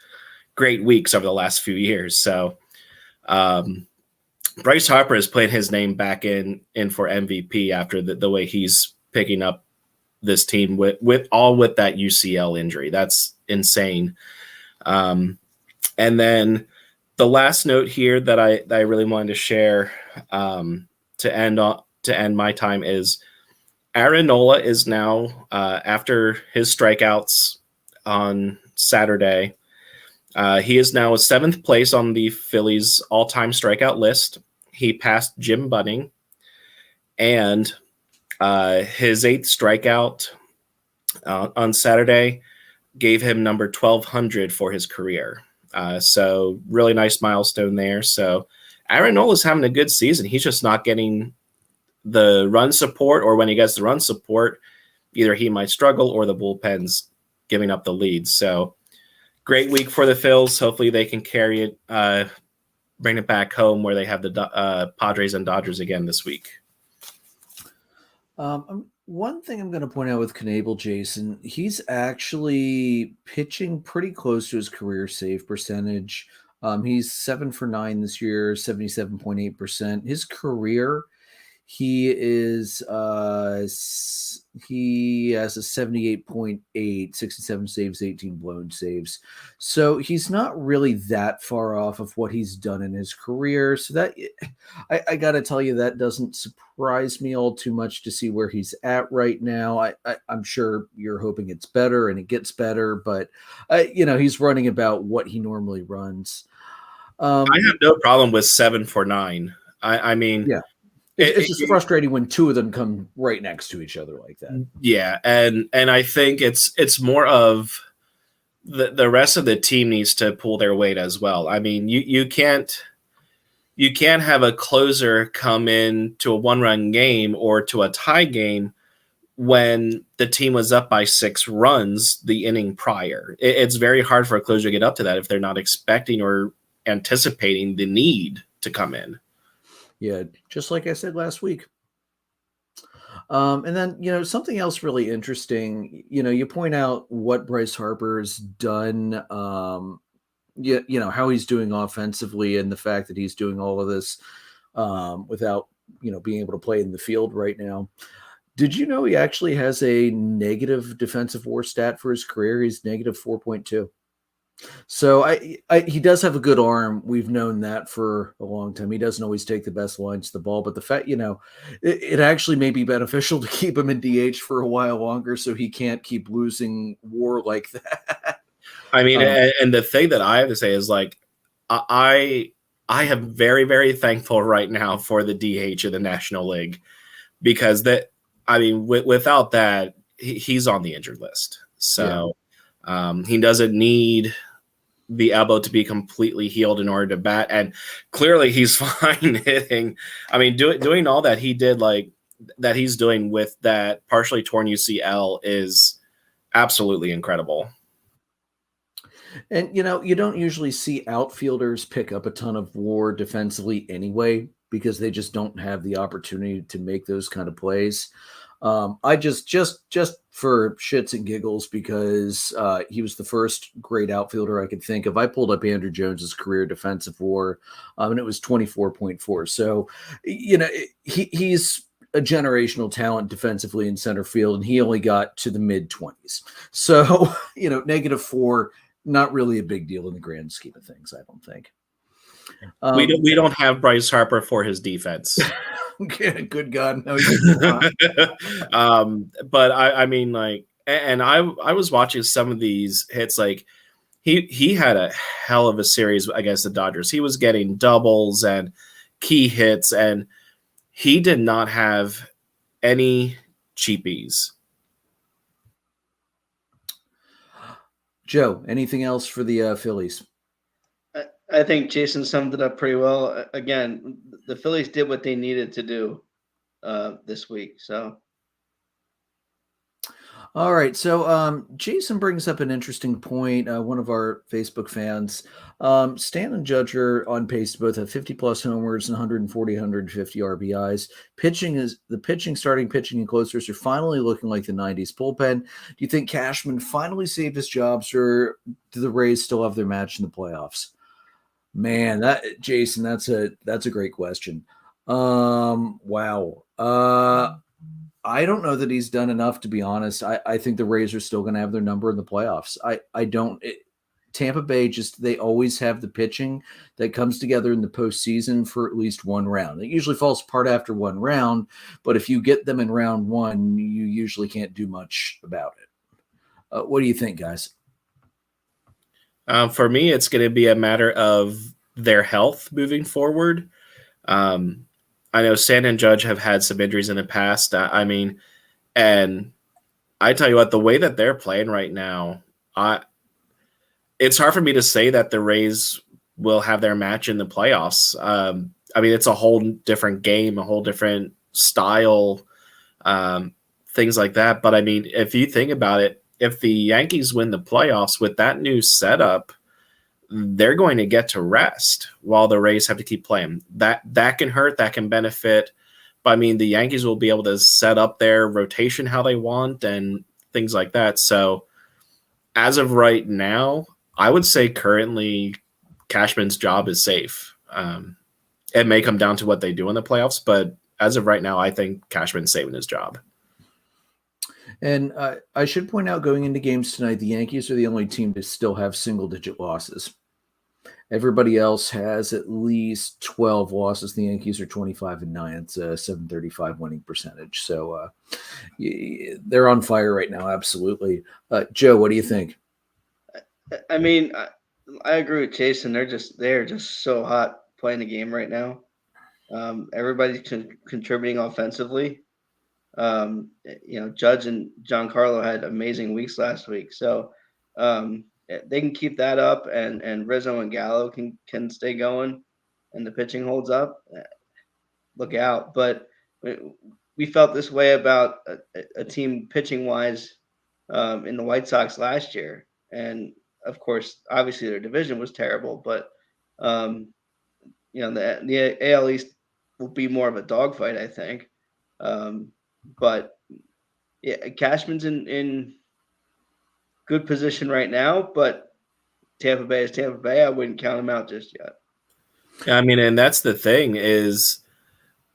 great weeks over the last few years. So Bryce Harper has played his name back in for MVP after the way he's picking up this team with that UCL injury. That's insane. And then the last note here that I really wanted to share to end my time is Aaron Nola is now, after his strikeouts on Saturday, he is now 7th place on the Phillies all-time strikeout list. He passed Jim Bunning, and his 8th strikeout on Saturday gave him number 1,200 for his career. So really nice milestone there. So Aaron Nola's having a good season. He's just not getting the run support, or when he gets the run support, either he might struggle or the bullpen's giving up the lead. So great week for the Phils. Hopefully they can carry it, bring it back home where they have the Padres and Dodgers again this week. One thing I'm going to point out with Knebel, Jason, he's actually pitching pretty close to his career save percentage. He's 7 for 9 this year, 77.8%. His career, He is he has a 78.8, 67 saves, 18 blown saves. So he's not really that far off of what he's done in his career. So that I got to tell you, that doesn't surprise me all too much to see where he's at right now. I'm sure you're hoping it's better and it gets better, but he's running about what he normally runs. I have no problem with 7 for 9. I mean, yeah. It's just frustrating when two of them come right next to each other like that. Yeah, and I think it's more of the rest of the team needs to pull their weight as well. I mean, you can't have a closer come in to a 1-run game or to a tie game when the team was up by 6 runs the inning prior. It's very hard for a closer to get up to that if they're not expecting or anticipating the need to come in. Yeah, just like I said last week. And then, something else really interesting, you point out what Bryce Harper's done, how he's doing offensively and the fact that he's doing all of this without, being able to play in the field right now. Did you know he actually has a negative defensive WAR stat for his career? He's negative 4.2. So he does have a good arm. We've known that for a long time. He doesn't always take the best lines to the ball, but the fact, it actually may be beneficial to keep him in DH for a while longer so he can't keep losing WAR like that. I mean, and the thing that I have to say is like, I am very, very thankful right now for the DH of the National League because without that, he's on the injured list. So he doesn't need the elbow to be completely healed in order to bat, and clearly he's fine hitting. I mean, doing all that he did, like that he's doing with that partially torn UCL is absolutely incredible. And you don't usually see outfielders pick up a ton of WAR defensively anyway because they just don't have the opportunity to make those kind of plays. I just for shits and giggles because he was the first great outfielder I could think of. I pulled up Andrew Jones's career defensive WAR, and it was 24.4. So, he's a generational talent defensively in center field, and he only got to the mid-20s. So, negative 4, not really a big deal in the grand scheme of things, I don't think. We don't have Bryce Harper for his defense. Good God, no. But I mean, like, and I was watching some of these hits. Like, he had a hell of a series against the Dodgers. He was getting doubles and key hits, and he did not have any cheapies. Joe, anything else for the Phillies? I think Jason summed it up pretty well. Again, the Phillies did what they needed to do this week. So, all right. So, Jason brings up an interesting point. One of our Facebook fans, Stan and Judge are on pace to both have 50-plus homers and 140, 150 RBIs. Starting pitching, and closers are finally looking like the 90s bullpen. Do you think Cashman finally saved his jobs, or do the Rays still have their match in the playoffs? Man, Jason, that's a great question. Wow. I don't know that he's done enough, to be honest. I think the Rays are still going to have their number in the playoffs. Tampa Bay they always have the pitching that comes together in the postseason for at least one round. It usually falls apart after one round, but if you get them in round one, you usually can't do much about it. What do you think, guys? For me, it's going to be a matter of their health moving forward. I know Stan and Judge have had some injuries in the past. And I tell you what, the way that they're playing right now, it's hard for me to say that the Rays will have their match in the playoffs. It's a whole different game, a whole different style, things like that. But if you think about it, if the Yankees win the playoffs with that new setup, they're going to get to rest while the Rays have to keep playing. That can hurt, that can benefit. But the Yankees will be able to set up their rotation how they want and things like that. So as of right now, I would say currently Cashman's job is safe. It may come down to what they do in the playoffs, but as of right now, I think Cashman's saving his job. And I should point out, going into games tonight, the Yankees are the only team to still have single-digit losses. Everybody else has at least 12 losses. The Yankees are 25-9. It's a 735 winning percentage. So they're on fire right now, absolutely. Joe, what do you think? I mean, I agree with Jason. They're just so hot playing the game right now. Everybody's contributing offensively. Judge and Giancarlo had amazing weeks last week, so they can keep that up, and Rizzo and Gallo can stay going, and the pitching holds up. Look out! But we felt this way about a team pitching wise in the White Sox last year, and of course, obviously their division was terrible, but the AL East will be more of a dogfight, I think. But yeah, Cashman's in good position right now, but Tampa Bay is Tampa Bay. I wouldn't count him out just yet. Yeah, I mean, and that's the thing is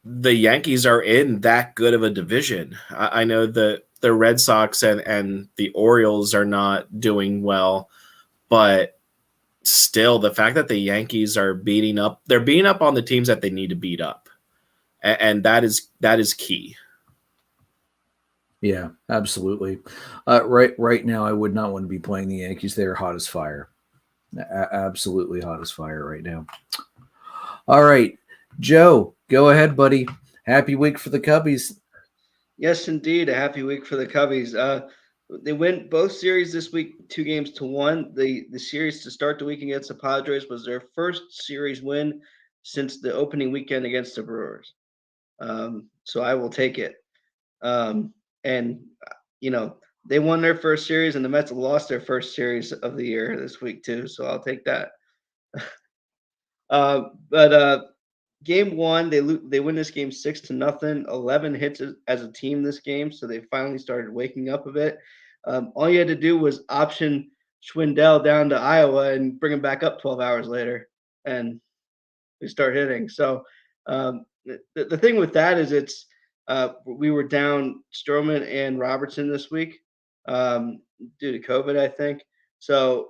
the Yankees are in that good of a division. I know that the Red Sox and the Orioles are not doing well, but still the fact that the Yankees are beating up on the teams that they need to beat up. And that is key. Yeah, absolutely. Right now, I would not want to be playing the Yankees. They're hot as fire. Absolutely hot as fire right now. All right, Joe, go ahead, buddy. Happy week for the Cubbies. Yes, indeed. A happy week for the Cubbies. They win both series this week, 2-1. The series to start the week against the Padres was their first series win since the opening weekend against the Brewers. So I will take it. And they won their first series, and the Mets lost their first series of the year this week too. So I'll take that. But game one, they win this game 6-0, 11 hits as a team this game. So they finally started waking up a bit. All you had to do was option Schwindel down to Iowa and bring him back up 12 hours later, and we start hitting. So the thing with that is we were down Stroman and Robertson this week due to COVID, I think. So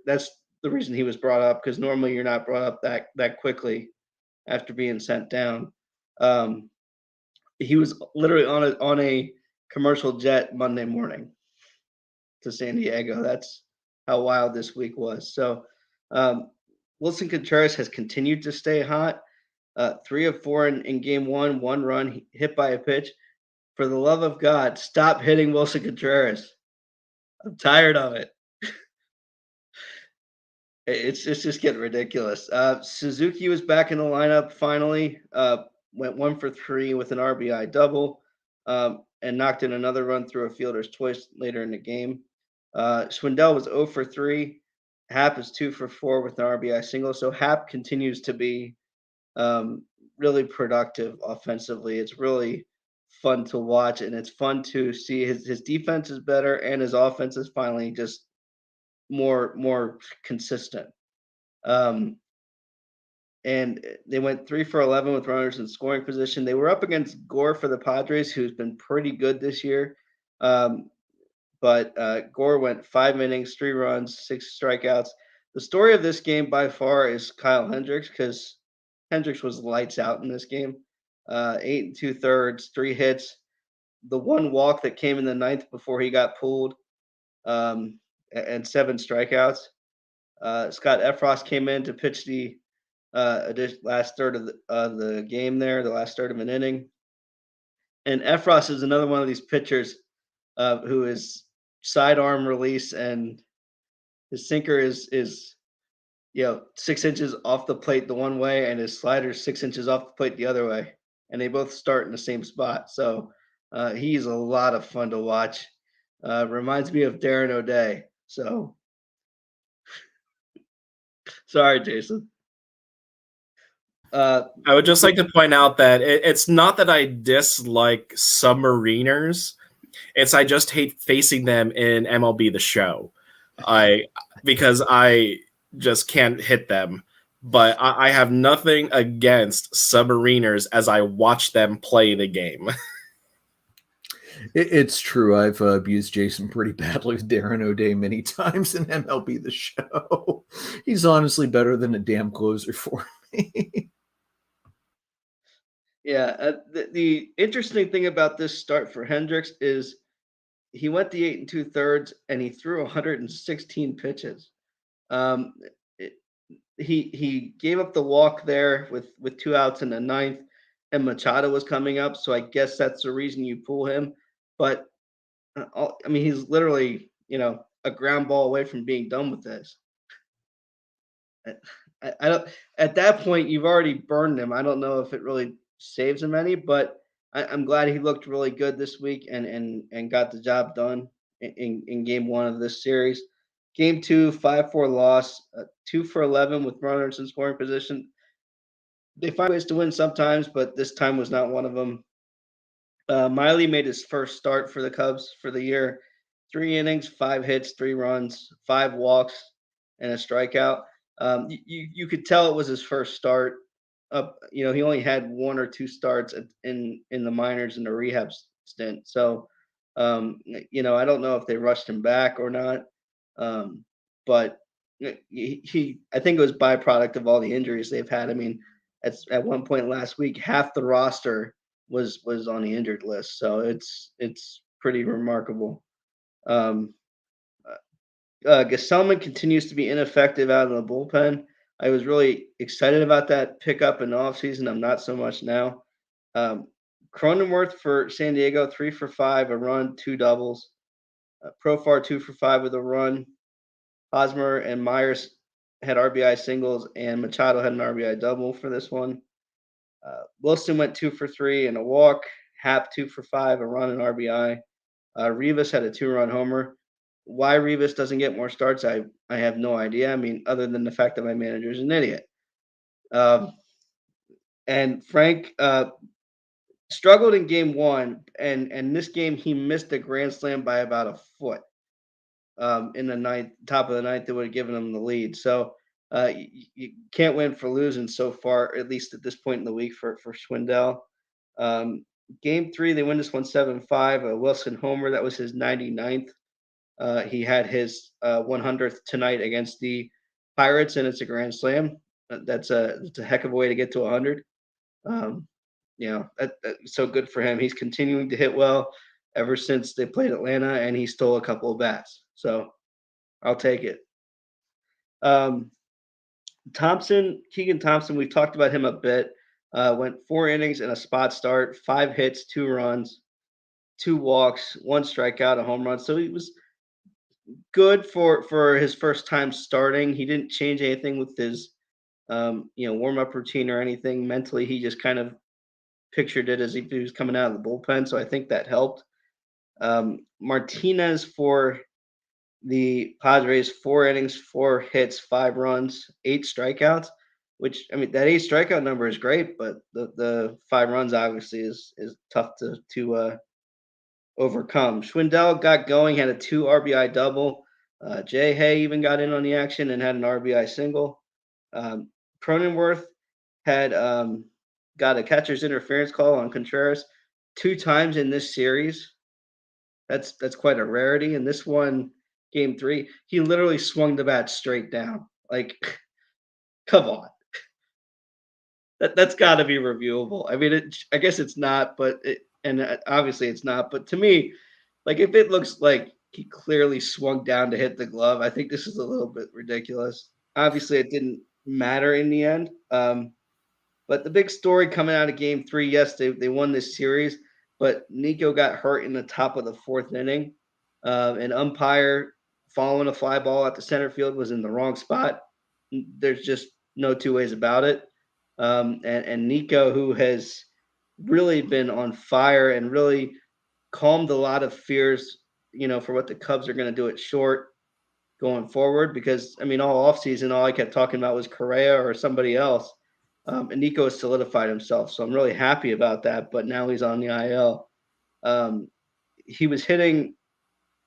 that's the reason he was brought up, because normally you're not brought up that quickly after being sent down. He was literally on a commercial jet Monday morning to San Diego. That's how wild this week was. So Wilson Contreras has continued to stay hot. 3 of 4 in game one run hit by a pitch. For the love of God, stop hitting Wilson Contreras. I'm tired of it. It's just getting ridiculous. Suzuki was back in the lineup finally. Went 1 for 3 with an RBI double, and knocked in another run through a fielder's choice later in the game. Schwindel was 0 for 3. Happ is 2 for 4 with an RBI single. So Happ continues to be really productive offensively. It's really fun to watch, and it's fun to see his defense is better and his offense is finally just more consistent. And they went 3 for 11 with runners in scoring position. They were up against Gore for the Padres, who's been pretty good this year. But Gore went 5 innings, 3 runs, 6 strikeouts. The story of this game by far is Kyle Hendricks, because Hendricks was lights out in this game. 8 2/3, 3 hits, the 1 walk that came in the 9th before he got pulled, and 7 strikeouts. Scott Efros came in to pitch the last third of the game there, the last third of an inning. And Efros is another one of these pitchers who is sidearm release, and his sinker is 6 inches off the plate the one way, and his slider 6 inches off the plate the other way, and they both start in the same spot. So he's a lot of fun to watch. Reminds me of Darren O'Day. So sorry, Jason. I would just like to point out that it's not that I dislike submariners. It's I just hate facing them in MLB The Show. Because I just can't hit them. but I have nothing against Submariners as I watch them play the game. It's true. I've abused Jason pretty badly with Darren O'Day many times in MLB The Show. He's honestly better than a damn closer for me. Yeah, the interesting thing about this start for Hendricks is he went the 8 2/3 and he threw 116 pitches. Um, it, he gave up the walk there with 2 outs in the ninth, and Machado was coming up, so I guess that's the reason you pull him. But I mean, he's literally a ground ball away from being done with this. I don't. At that point, you've already burned him. I don't know if it really saves him any, but I'm glad he looked really good this week and got the job done in game one of this series. Game two, 5-4 loss, 2 for 11 with runners in scoring position. They find ways to win sometimes, but this time was not one of them. Miley made his first start for the Cubs for the year. 3 innings, 5 hits, 3 runs, 5 walks, and a strikeout. You could tell it was his first start. He only had 1 or 2 starts in the minors in the rehab stint. So, I don't know if they rushed him back or not. But I think it was byproduct of all the injuries they've had. I mean, at one point last week, half the roster was on the injured list. So it's pretty remarkable. Um, Gesellman continues to be ineffective out of the bullpen. I was really excited about that pickup in the offseason. I'm not so much now. Cronenworth for San Diego, 3 for 5, a run, 2 doubles. Profar, 2 for 5 with a run. Hosmer and Myers had RBI singles, and Machado had an RBI double for this one. Wilson went 2 for 3 and a walk. Happ 2 for 5, a run and RBI. Rivas had a 2-run homer. Why Rivas doesn't get more starts, I have no idea. I mean, other than the fact that my manager is an idiot. And Frank struggled in game one, and this game he missed a grand slam by about a foot. In the ninth, top of the ninth, that would have given them the lead. So you can't win for losing so far, at least at this point in the week for Schwindel. Game three, they win this one 7-5. A Wilson homer, that was his 99th. He had his 100th tonight against the Pirates, and it's a grand slam. That's a heck of a way to get to 100. So good for him. He's continuing to hit well ever since they played Atlanta, and he stole a couple of bats. So I'll take it. Keegan Thompson, we've talked about him a bit. Went 4 innings and a spot start, 5 hits, 2 runs, 2 walks, 1 strikeout, a home run. So he was good for his first time starting. He didn't change anything with his warm-up routine or anything. Mentally, he just kind of pictured it as if he was coming out of the bullpen. So I think that helped. Martinez for the Padres, 4 innings, 4 hits, 5 runs, 8 strikeouts, which, I mean, that 8 strikeout number is great, but the 5 runs obviously is tough to overcome. Schwindel got going, had a 2 RBI double. Jay Hay even got in on the action and had an RBI single. Cronenworth had got a catcher's interference call on Contreras 2 times in this series. That's quite a rarity. And this one, game 3, he literally swung the bat straight down. Like, come on. That's got to be reviewable. I mean, I guess it's not, but obviously it's not. But to me, like, if it looks like he clearly swung down to hit the glove, I think this is a little bit ridiculous. Obviously, it didn't matter in the end. But the big story coming out of game 3, yes, they won this series, but Nico got hurt in the top of the 4th inning. An umpire following a fly ball at the center field was in the wrong spot. There's just no two ways about it. And Nico, who has really been on fire and really calmed a lot of fears, for what the Cubs are going to do at short going forward. Because, I mean, all offseason, all I kept talking about was Correa or somebody else. And Nico has solidified himself. So I'm really happy about that. But now he's on the IL. He was hitting,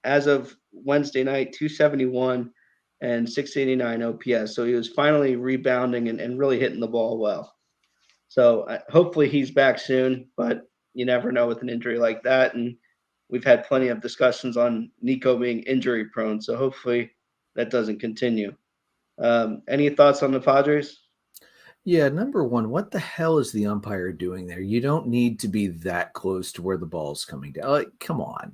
as of Wednesday night, 271 and 689 OPS. So he was finally rebounding and really hitting the ball well. So hopefully he's back soon, but you never know with an injury like that. And we've had plenty of discussions on Nico being injury prone. So hopefully that doesn't continue. Any thoughts on the Padres? Yeah, number one, what the hell is the umpire doing there? You don't need to be that close to where the ball's coming down. Like, come on.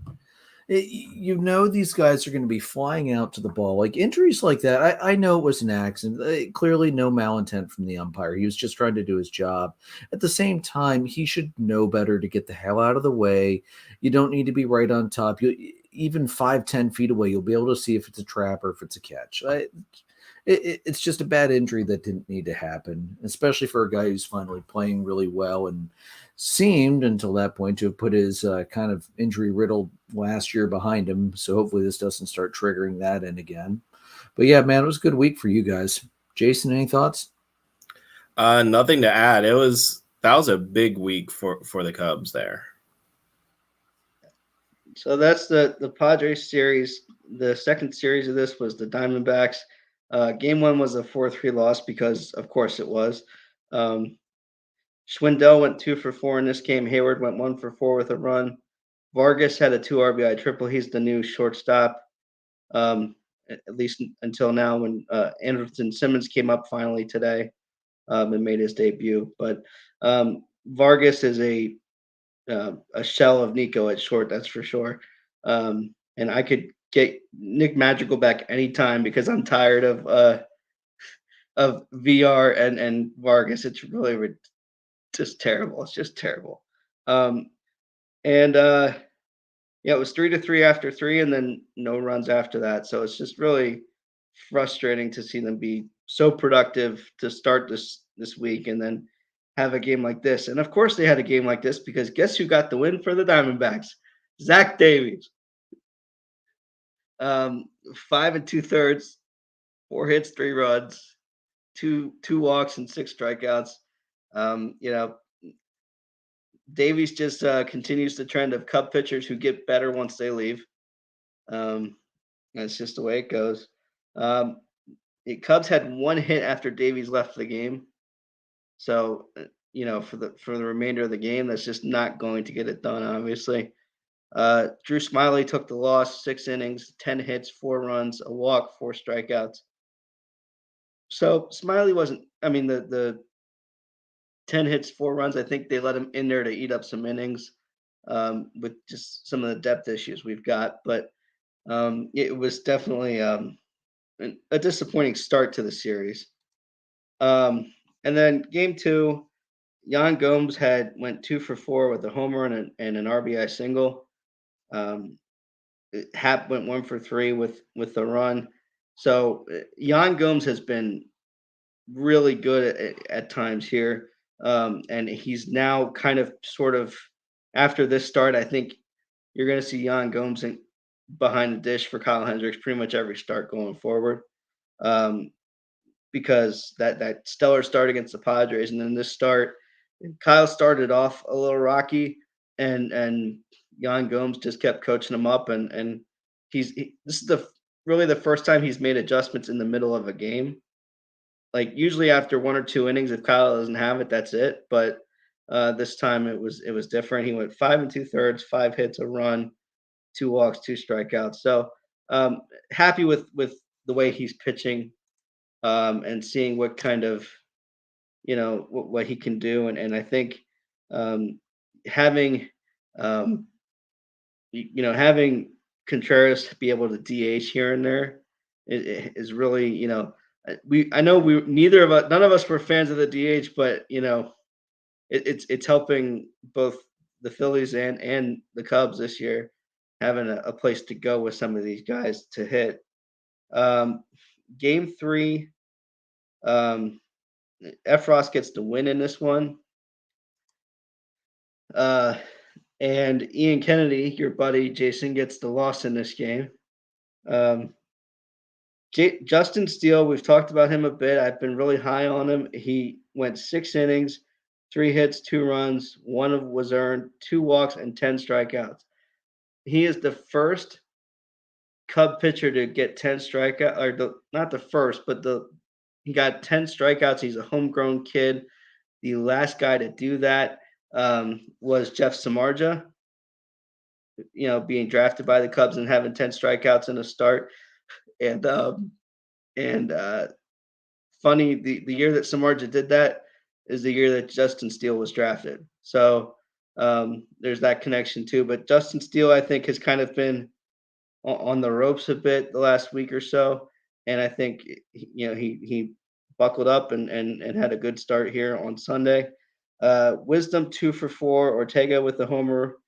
You know these guys are going to be flying out to the ball. Like injuries like that, I know it was an accident. Clearly, no malintent from the umpire. He was just trying to do his job. At the same time, he should know better to get the hell out of the way. You don't need to be right on top. Even 5-10 feet away, you'll be able to see if it's a trap or if it's a catch. It's just a bad injury that didn't need to happen, especially for a guy who's finally playing really well and seemed until that point to have put his kind of injury-riddled last year behind him. So hopefully this doesn't start triggering that in again. But yeah, man, it was a good week for you guys. Jason, any thoughts? Nothing to add. That was a big week for the Cubs there. So that's the Padres series. The second series of this was the Diamondbacks. Game one was a 4-3 loss because, of course, it was. Schwindel went 2 for 4 in this game. Hayward went 1 for 4 with a run. Vargas had a 2 RBI triple. He's the new shortstop, at least until now when Anderson Simmons came up finally today and made his debut. But Vargas is a shell of Nico at short, that's for sure. And I could get Nick Madrigal back anytime because I'm tired of VR and Vargas. It's really just terrible. It's just terrible. Yeah, it was 3-3 after 3, and then no runs after that. So it's just really frustrating to see them be so productive to start this week and then have a game like this. And of course they had a game like this because guess who got the win for the Diamondbacks? Zach Davies. 5 2/3, 4 hits, 3 runs, two walks, and 6 strikeouts. Davies just continues the trend of Cub pitchers who get better once they leave. That's just the way it goes. The Cubs had 1 hit after Davies left the game. So, for the remainder of the game, that's just not going to get it done, obviously. Drew Smiley took the loss, 6 innings, 10 hits, 4 runs, a walk, 4 strikeouts. So Smiley wasn't, the 10 hits, 4 runs, I think they let him in there to eat up some innings with just some of the depth issues we've got. But it was definitely a disappointing start to the series. And then game 2, Yan Gomes went 2 for 4 with a home run and an RBI single. Hap went 1 for 3 with the run. So Yan Gomes has been really good at times here. And he's now kind of sort of after this start, I think you're going to see Yan Gomes behind the dish for Kyle Hendricks pretty much every start going forward. Because that stellar start against the Padres and then this start, Kyle started off a little rocky and Yan Gomes just kept coaching him up and this is really the first time he's made adjustments in the middle of a game. Like usually after 1 or 2 innings, if Kyle doesn't have it, that's it. But this time it was different. He went 5 2/3, 5 hits, a run, 2 walks, 2 strikeouts. So happy with the way he's pitching and seeing what kind of what he can do. And I think having having Contreras be able to DH here and there is really none of us were fans of the DH, but it's helping both the Phillies and the Cubs this year having a place to go with some of these guys to hit. Game 3, Efros gets the win in this one. And Ian Kennedy, your buddy Jason, gets the loss in this game. Justin Steele, we've talked about him a bit. I've been really high on him. He went 6 innings, 3 hits, 2 runs, 1 was earned, 2 walks, and 10 strikeouts. He is the first Cub pitcher to get 10 strikeout, or not the first, but he got 10 strikeouts. He's a homegrown kid. The last guy to do that was Jeff Samardzija, being drafted by the Cubs and having 10 strikeouts in a start. And funny, the year that Samardzija did that is the year that Justin Steele was drafted. So there's that connection too. But Justin Steele, I think, has kind of been on the ropes a bit the last week or so, and I think he buckled up and had a good start here on Sunday. Wisdom 2 for 4. Ortega with the homer.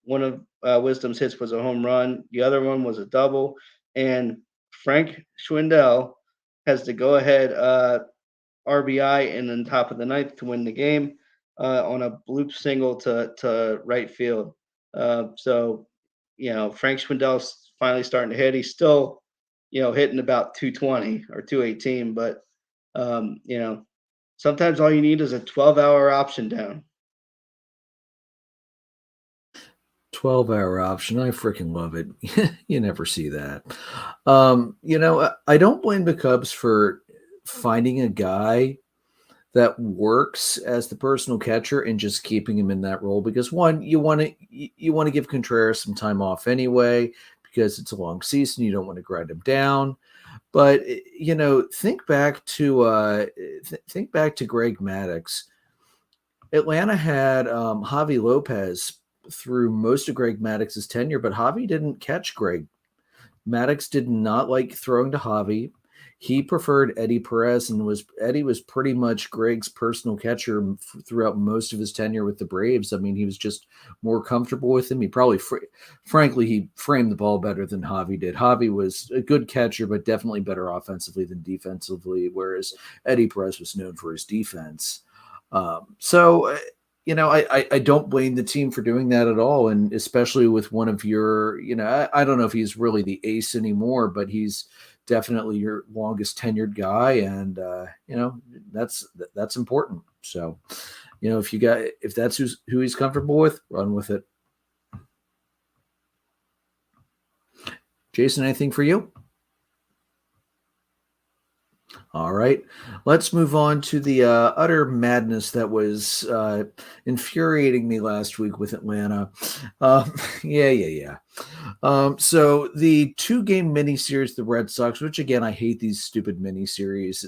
One of Wisdom's hits was a home run. The other one was a double, and Frank Schwindel has the go-ahead RBI in the top of the ninth to win the game on a bloop single to right field. So Frank Schwindel's finally starting to hit. He's still, hitting about 220 or 218, but sometimes all you need is a 12-hour option down. 12-hour option. I freaking love it. You never see that. I don't blame the Cubs for finding a guy that works as the personal catcher and just keeping him in that role, because one, you want to give Contreras some time off anyway, because it's a long season. You don't want to grind him down. But think back to Greg Maddux. Atlanta had Javi Lopez through most of Greg Maddox's tenure, but Javi didn't catch Greg. Maddux did not like throwing to Javi. He preferred Eddie Perez, and Eddie was pretty much Greg's personal catcher throughout most of his tenure with the Braves. I mean, he was just more comfortable with him. He probably, frankly, he framed the ball better than Javi did. Javi was a good catcher, but definitely better offensively than defensively, whereas Eddie Perez was known for his defense. I don't blame the team for doing that at all, and especially with one of your, I don't know if he's really the ace anymore, but he's definitely your longest tenured guy, and that's important. So, if that's who he's comfortable with, run with it. Jason, anything for you? All right, let's move on to the utter madness that was infuriating me last week with Atlanta. So the 2-game miniseries, the Red Sox, which again, I hate these stupid miniseries,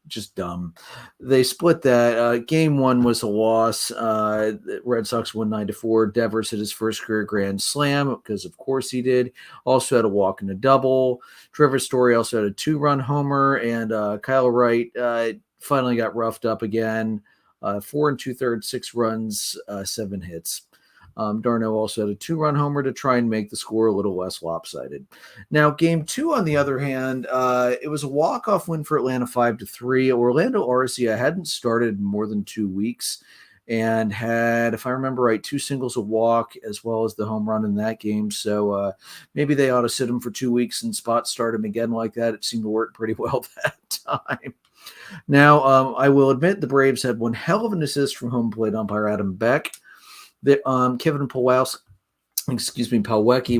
just dumb. They split that. Game 1 was a loss. Red Sox won 9-4. Devers hit his first career grand slam, because of course he did. Also had a walk and a double. Trevor Story also had a 2-run homer, and Kyle Wright finally got roughed up again. 4 2/3, 6 runs, 7 hits. Darno also had a 2-run homer to try and make the score a little less lopsided. Now, game 2, on the other hand, it was a walk-off win for Atlanta 5-3. Orlando Arcia hadn't started more than 2 weeks and had, if I remember right, 2 singles, a walk, as well as the home run in that game. So maybe they ought to sit him for 2 weeks and spot start him again like that. It seemed to work pretty well that time. Now, I will admit the Braves had one hell of an assist from home plate umpire Adam Beck. Kevin Pawecki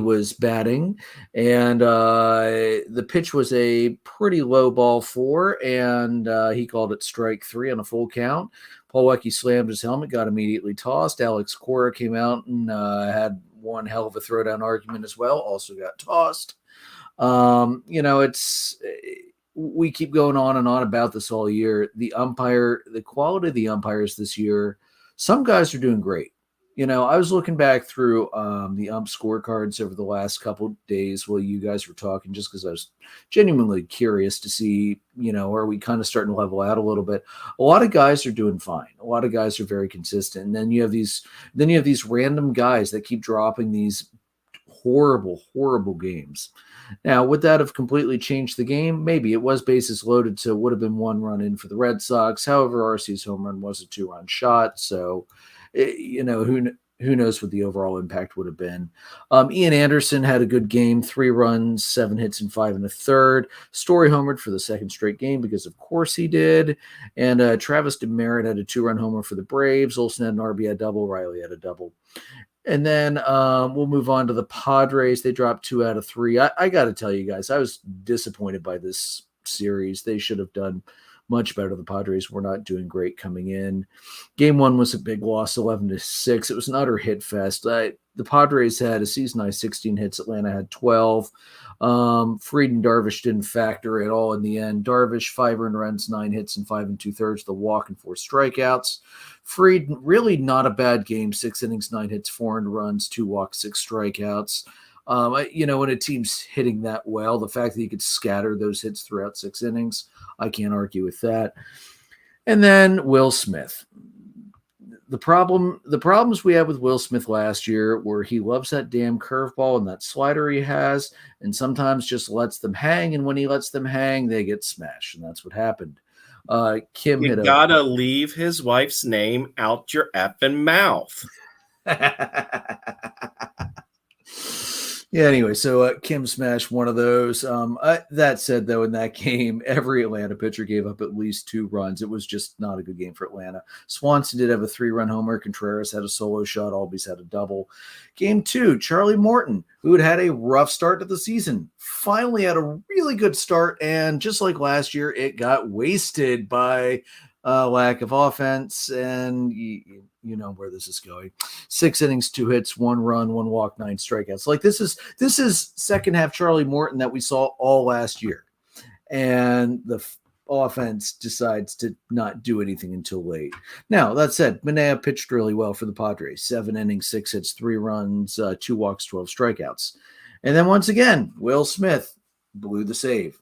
was batting, and the pitch was a pretty low ball 4, and he called it strike 3 on a full count. Pawecki slammed his helmet, got immediately tossed. Alex Cora came out and had one hell of a throwdown argument as well, also got tossed. We keep going on and on about this all year. The quality of the umpires this year, some guys are doing great. I was looking back through the ump scorecards over the last couple days while you guys were talking, just because I was genuinely curious to see, are we kind of starting to level out a little bit? A lot of guys are doing fine. A lot of guys are very consistent. And then you have these random guys that keep dropping these horrible, horrible games. Now, would that have completely changed the game? Maybe. It was bases loaded, so it would have been 1 run in for the Red Sox. However, RC's home run was a 2-run shot, so who knows what the overall impact would have been. Ian Anderson had a good game, 3 runs, 7 hits, and 5 1/3. Story homered for the second straight game, because of course he did. And Travis Demeritte had a 2-run homer for the Braves. Olsen had an RBI double. Riley had a double. And then we'll move on to the Padres. They dropped 2 out of 3. I got to tell you guys, I was disappointed by this series. They should have done much better. The Padres were not doing great coming in. Game 1 was a big loss, 11-6. It was an utter hit fest. The Padres had a season-high 16 hits. Atlanta had 12. Fried and Darvish didn't factor at all in the end. Darvish, 5 earned runs, 9 hits and 5 2/3, the walk and 4 strikeouts. Fried, really not a bad game. 6 innings, 9 hits, 4 earned runs, 2 walks, 6 strikeouts. When a team's hitting that well, the fact that you could scatter those hits throughout 6 innings, I can't argue with that. And then Will Smith. The problems we had with Will Smith last year were he loves that damn curveball and that slider he has, and sometimes just lets them hang. And when he lets them hang, they get smashed, and that's what happened. Kim You hit gotta leave his wife's name out your effing mouth. Yeah, anyway, so Kim smashed one of those. That said, though, in that game, every Atlanta pitcher gave up at least 2 runs. It was just not a good game for Atlanta. Swanson did have a 3-run homer. Contreras had a solo shot. Albies had a double. Game 2, Charlie Morton, who had had a rough start to the season, finally had a really good start, and just like last year, it got wasted by lack of offense, and you know where this is going. 6 innings, 2 hits, 1 run, 1 walk, 9 strikeouts. Like this is second half Charlie Morton that we saw all last year, and the offense decides to not do anything until late. Now that said, Manaea pitched really well for the Padres. 7 innings, 6 hits, 3 runs, 2 walks, 12 strikeouts, and then once again, Will Smith blew the save.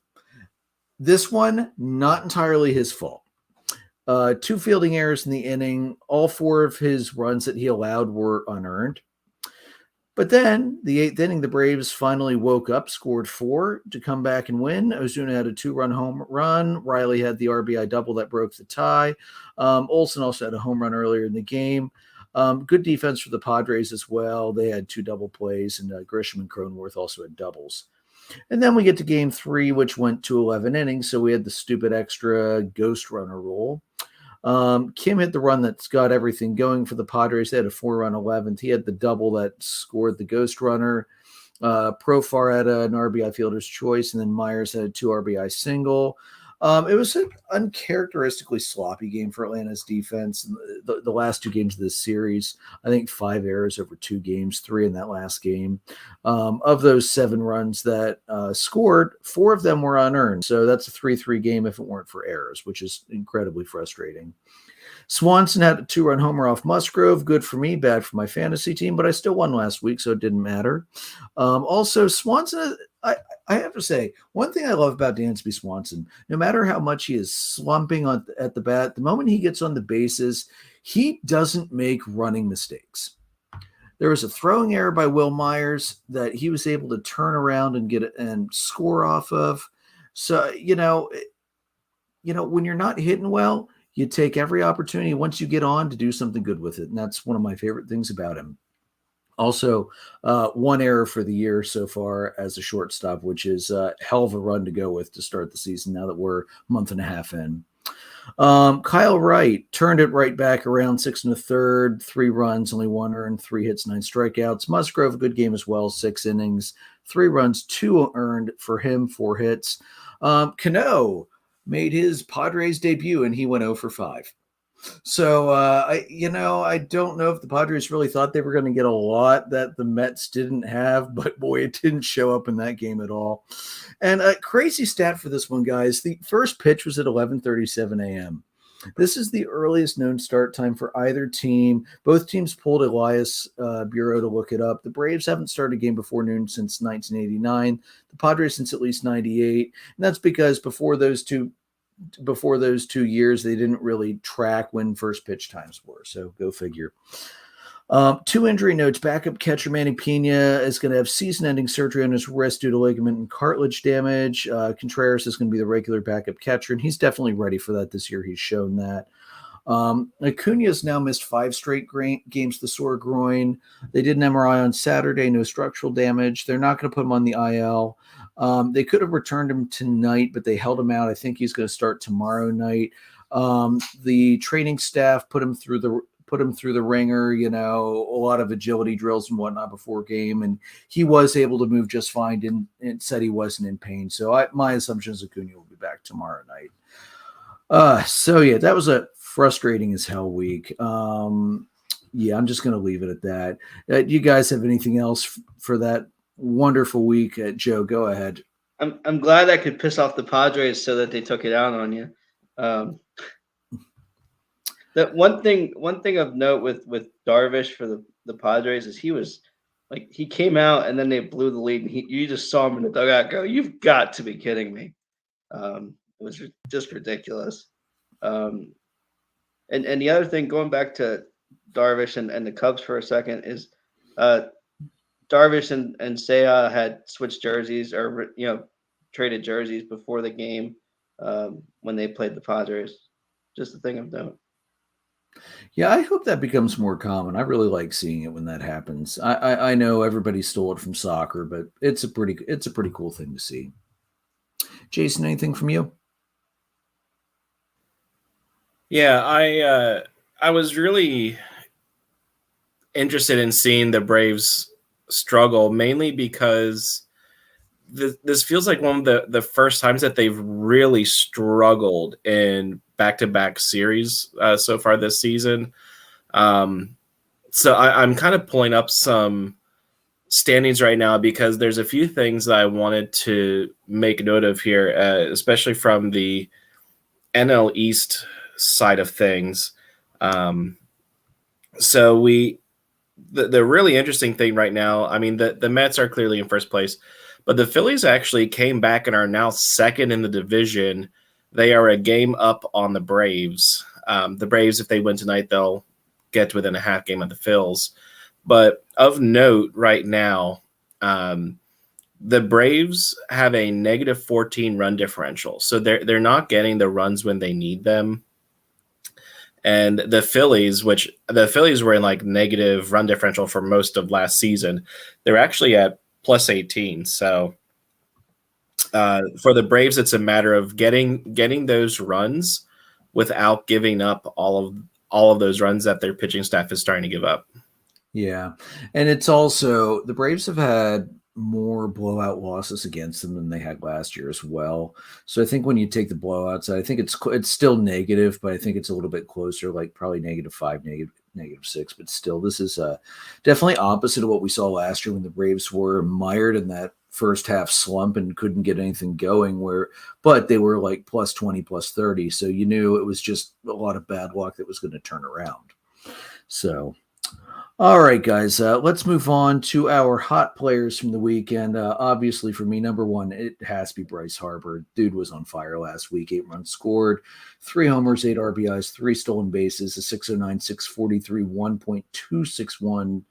This one not entirely his fault. 2 fielding errors in the inning. All 4 of his runs that he allowed were unearned. But then, the 8th inning, the Braves finally woke up, scored 4 to come back and win. Ozuna had a 2-run home run. Riley had the RBI double that broke the tie. Olsen also had a home run earlier in the game. Good defense for the Padres as well. They had 2 double plays, and Grisham and Cronenworth also had doubles. And then we get to game 3, which went to 11 innings. So we had the stupid extra ghost runner rule. Kim hit the run that's got everything going for the Padres. They had a 4-run 11th. He had the double that scored the ghost runner. Profar had an RBI fielder's choice, and then Myers had a 2 RBI single. It was an uncharacteristically sloppy game for Atlanta's defense. The last 2 games of this series, I think 5 errors over 2 games, 3 in that last game. Of those 7 runs that scored, 4 of them were unearned. So that's a 3-3 game if it weren't for errors, which is incredibly frustrating. Swanson had a 2-run homer off Musgrove. Good for me, bad for my fantasy team, but I still won last week, so it didn't matter. Also, Swanson, I have to say, one thing I love about Dansby Swanson, no matter how much he is slumping at the bat, the moment he gets on the bases, he doesn't make running mistakes. There was a throwing error by Will Myers that he was able to turn around and get it and score off of. So, when you're not hitting well, you take every opportunity once you get on to do something good with it. And that's one of my favorite things about him. Also, 1 error for the year so far as a shortstop, which is a hell of a run to go with to start the season now that we're a month and a half in. Kyle Wright turned it right back around, 6 1/3, 3 runs, only 1 earned, 3 hits, 9 strikeouts. Musgrove, a good game as well, 6 innings, 3 runs, 2 earned for him, 4 hits. Cano made his Padres debut, and he went 0 for 5. So, I don't know if the Padres really thought they were going to get a lot that the Mets didn't have, but boy, it didn't show up in that game at all. And a crazy stat for this one, guys. The first pitch was at 11:37 a.m. This is the earliest known start time for either team. Both teams pulled Elias Bureau to look it up. The Braves haven't started a game before noon since 1989. The Padres since at least 98. And that's because before those two years, they didn't really track when first pitch times were. So go figure. 2 injury notes. Backup catcher Manny Pena is going to have season-ending surgery on his wrist due to ligament and cartilage damage. Contreras is going to be the regular backup catcher, and he's definitely ready for that this year. He's shown that. Acuna's now missed 5 straight games with the sore groin. They did an MRI on Saturday, no structural damage. They're not going to put him on the IL. They could have returned him tonight, but they held him out. I think he's going to start tomorrow night. The training staff put him through put him through the ringer, a lot of agility drills and whatnot before game, and he was able to move just fine and said he wasn't in pain. So my assumption is Acuna will be back tomorrow night. So yeah, that was a frustrating as hell week. Yeah, I'm just going to leave it at that. Do you guys have anything else for that wonderful week? Joe, go ahead. I'm glad I could piss off the Padres so that they took it out on you. That one thing of note with Darvish for the Padres is he came out and then they blew the lead and you just saw him in the dugout go, "You've got to be kidding me." It was just ridiculous. And the other thing, going back to Darvish and the Cubs for a second, is Darvish and Seiya had switched jerseys or traded jerseys before the game when they played the Padres. Just a thing of note. Yeah, I hope that becomes more common. I really like seeing it when that happens. I know everybody stole it from soccer, but it's a pretty cool thing to see. Jason, anything from you? Yeah, I was really interested in seeing the Braves struggle, mainly because this feels like one of the first times that they've really struggled in back-to-back series so far this season. So I'm kind of pulling up some standings right now because there's a few things that I wanted to make note of here, especially from the NL East side of things. So the really interesting thing right now, I mean, the Mets are clearly in first place, but the Phillies actually came back and are now second in the division. They are a game up on the Braves. The Braves, if they win tonight, they'll get within a half game of the Phils. But of note right now, the Braves have a negative 14 run differential. So they're not getting the runs when they need them. And the Phillies were in like negative run differential for most of last season. They're actually at plus 18. So for the Braves, it's a matter of getting those runs without giving up all of those runs that their pitching staff is starting to give up. Yeah. And it's also the Braves have had more blowout losses against them than they had last year as well. So I think when you take the blowouts, I think it's still negative, but I think it's a little bit closer, like probably -5, -6. But still, this is definitely opposite of what we saw last year when the Braves were mired in that first half slump and couldn't get anything going. But they were like plus 20, plus 30. So you knew it was just a lot of bad luck that was going to turn around. So. All right, guys, let's move on to our hot players from the weekend. Obviously, for me, number one, it has to be Bryce Harper. Dude was on fire last week. 8 runs scored, 3 homers, 8 RBIs, 3 stolen bases, a 609, 643, 1.261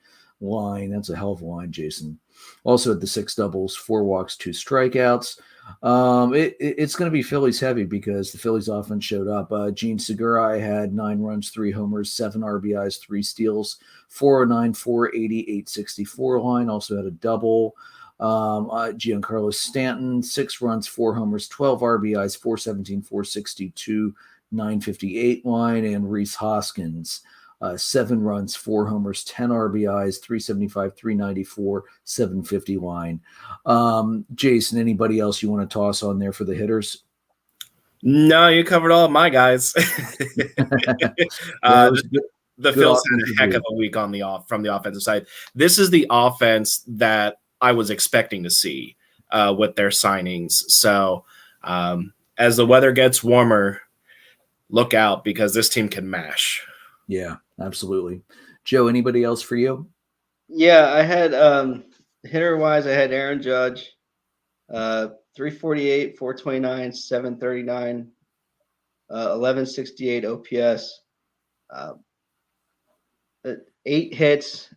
line. That's a hell of a line, Jason. Also had the 6 doubles, 4 walks, 2 strikeouts. It's going to be Phillies heavy because the Phillies offense showed up. Gene Segura had 9 runs, 3 homers, 7 RBIs, 3 steals, 409, 480, 864 line. Also had a double. Giancarlo Stanton, 6 runs, 4 homers, 12 RBIs, 417, 462, 958 line. And Rhys Hoskins, 7 runs, 4 homers, 10 RBIs, 375, 394, 750 line. Jason, anybody else you want to toss on there for the hitters? No, you covered all of my guys. The Phils had a heck of a week from the offensive side. This is the offense that I was expecting to see with their signings. So as the weather gets warmer, look out because this team can mash. Yeah, absolutely. Joe, anybody else for you? Yeah, I had hitter-wise, I had Aaron Judge, 348, 429, 739, 1168 OPS, 8 hits,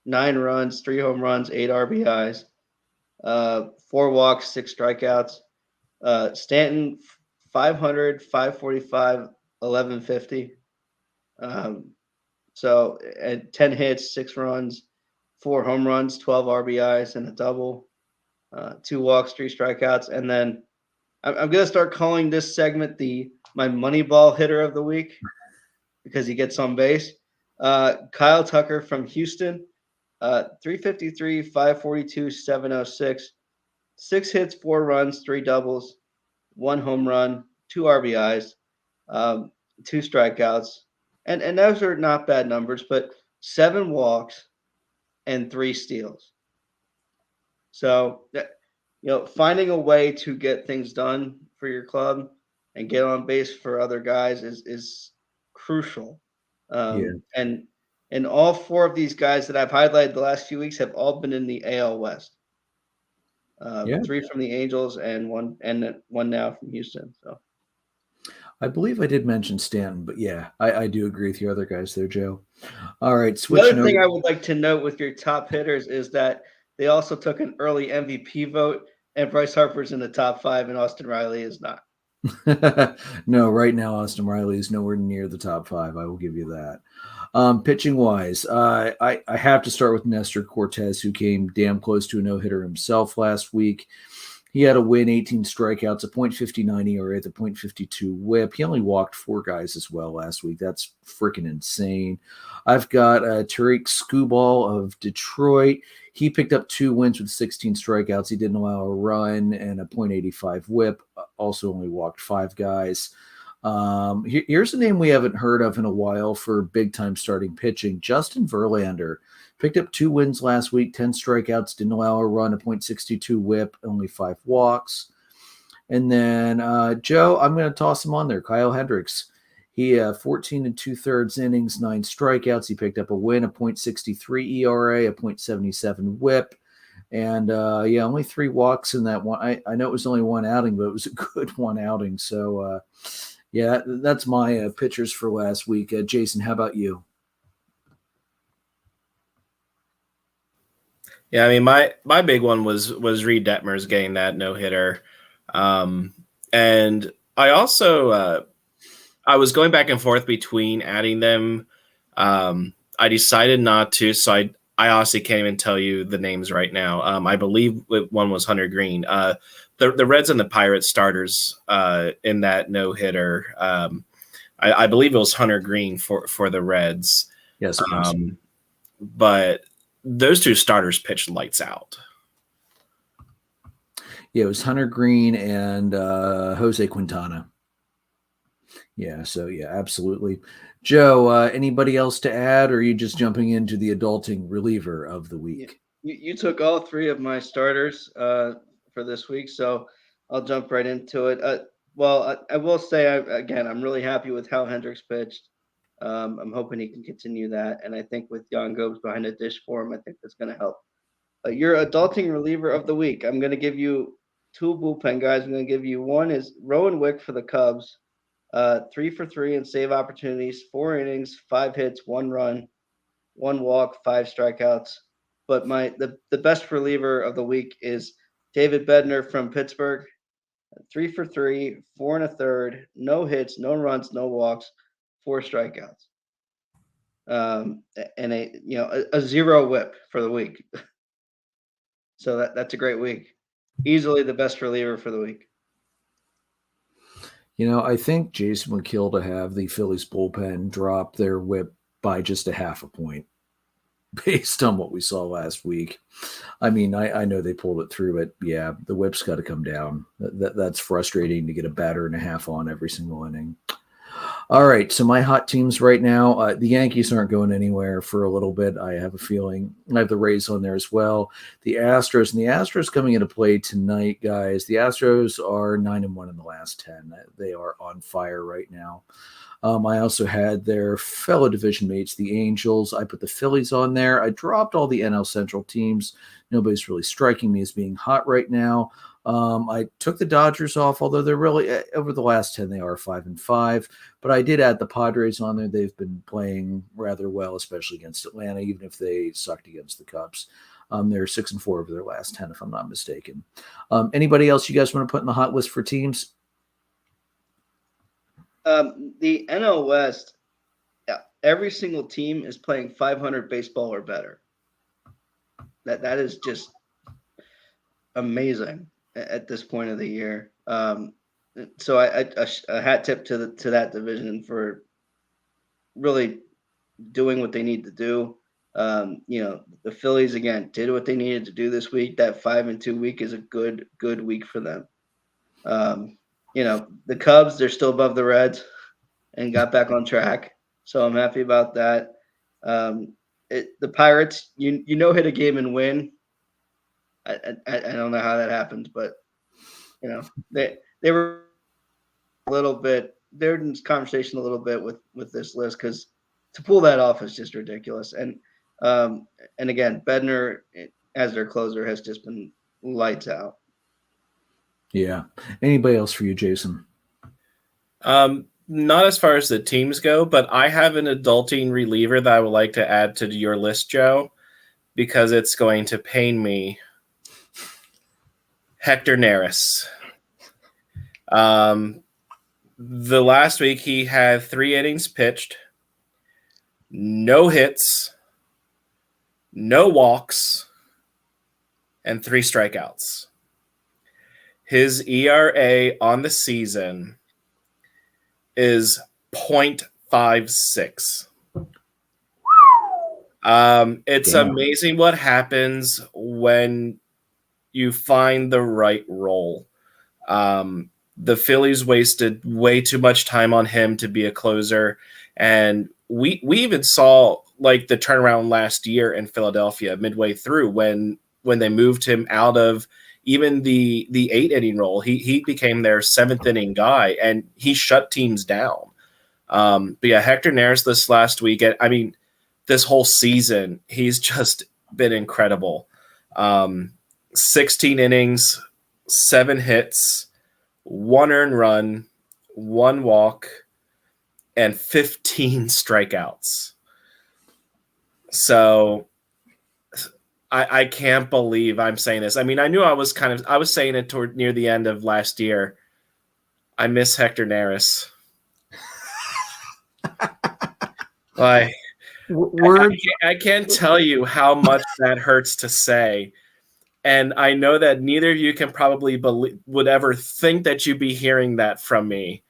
9 runs, 3 home runs, 8 RBIs, 4 walks, 6 strikeouts. Stanton, 500, 545, 1150. So at 10 hits, 6 runs, 4 home runs, 12 RBIs, and a double, 2 walks, 3 strikeouts. And then I'm going to start calling this segment my Moneyball hitter of the week because he gets on base. Kyle Tucker from Houston, 353, 542, 706, 6 hits, 4 runs, 3 doubles, 1 home run, 2 RBIs, 2 strikeouts, and those are not bad numbers, but 7 walks and 3 steals. So finding a way to get things done for your club and get on base for other guys is crucial. And all 4 of these guys that I've highlighted the last few weeks have all been in the AL West. 3 from the Angels and one now from Houston. So I believe I did mention Stanton, but yeah, I do agree with your other guys there, Joe. All right, another thing I would like to note with your top hitters is that they also took an early MVP vote, and Bryce Harper's in the top 5, and Austin Riley is not. No, right now Austin Riley is nowhere near the top 5. I will give you that. Pitching wise, I have to start with Nestor Cortez, who came damn close to a no-hitter himself last week. He had a win, 18 strikeouts, a .59 ERA, the .52 WHIP. He only walked 4 guys as well last week. That's freaking insane. I've got Tariq Skubal of Detroit. He picked up 2 wins with 16 strikeouts. He didn't allow a run and a .85 WHIP. Also only walked 5 guys. Here's a name we haven't heard of in a while for big-time starting pitching. Justin Verlander picked up 2 wins last week, 10 strikeouts, didn't allow a run, a .62 WHIP, only 5 walks. And then Joe, I'm going to toss him on there. Kyle Hendricks. He 14 2/3 innings, 9 strikeouts. He picked up a win, a .63 ERA, a .77 WHIP. And only 3 walks in that one. I know it was only one outing, but it was a good one outing. So, that's my pitchers for last week. Jason, how about you? Yeah, I mean, my big one was Reed Detmers getting that no-hitter. And I also I was going back and forth between adding them. I decided not to, so I honestly can't even tell you the names right now. I believe one was Hunter Green. The Reds and the Pirates starters in that no-hitter. I believe it was Hunter Green for the Reds. Yes, it was. But those 2 starters pitched lights out. Yeah, it was Hunter Green and Jose Quintana. Yeah, so yeah, absolutely. Joe, anybody else to add, or are you just jumping into the adulting reliever of the week? You took all 3 of my starters for this week, so I'll jump right into it. I will say, I'm really happy with how Hendricks pitched. I'm hoping he can continue that, and I think with Jan Gobes behind the dish for him, I think that's going to help. Your adulting reliever of the week, I'm going to give you 2 bullpen guys. I'm going to give you one is Rowan Wick for the Cubs, 3 for 3 in save opportunities, 4 innings, 5 hits, 1 run, 1 walk, 5 strikeouts. But the best reliever of the week is David Bednar from Pittsburgh, 3 for 3, 4 1/3, no hits, no runs, no walks, 4 strikeouts, and a 0 WHIP for the week. So that's a great week. Easily the best reliever for the week. I think Jason would kill to have the Phillies bullpen drop their WHIP by just a half a point based on what we saw last week. I mean, I know they pulled it through, but yeah, the WHIP's got to come down. That's frustrating to get a batter and a half on every single inning. All right, so my hot teams right now, the Yankees aren't going anywhere for a little bit. I have a feeling. I have the Rays on there as well. The Astros coming into play tonight, guys. The Astros are 9-1 in the last 10. They are on fire right now. I also had their fellow division mates, the Angels. I put the Phillies on there. I dropped all the NL Central teams. Nobody's really striking me as being hot right now. I took the Dodgers off, although they're really over the last 10, they are 5-5. But I did add the Padres on there. They've been playing rather well, especially against Atlanta, even if they sucked against the Cubs. They're 6-4 over their last 10, if I'm not mistaken. Anybody else you guys want to put in the hot list for teams? The NL West, every single team is playing 500 baseball or better. That is just amazing at this point of the year. So a hat tip to that division for really doing what they need to do. The Phillies again did what they needed to do this week. That 5-2 week is a good week for them. The Cubs, they're still above the Reds and got back on track. So I'm happy about that. The Pirates, hit a game and win. I don't know how that happened, but they were a little bit. They're in this conversation a little bit with this list because to pull that off is just ridiculous. And again, Bednar as their closer has just been lights out. Yeah. Anybody else for you, Jason? Not as far as the teams go, but I have an adulting reliever that I would like to add to your list, Joe, because it's going to pain me. Hector Neris. The last week he had 3 innings pitched, no hits, no walks, and 3 strikeouts. His ERA on the season is 0.56. It's Damn. amazing what happens when you find the right role. The Phillies wasted way too much time on him to be a closer, and we even saw like the turnaround last year in Philadelphia midway through when they moved him out of even the 8-inning role. He became their 7th inning guy, and he shut teams down. But yeah, Hector Neris this last week, I mean, this whole season, he's just been incredible. 16 innings, 7 hits, 1 earned run, 1 walk, and 15 strikeouts. So I can't believe I'm saying this. I mean, I knew I was saying it toward near the end of last year. I miss Hector Neris. Like, I can't tell you how much that hurts to say. And I know that neither of you can probably would ever think that you'd be hearing that from me.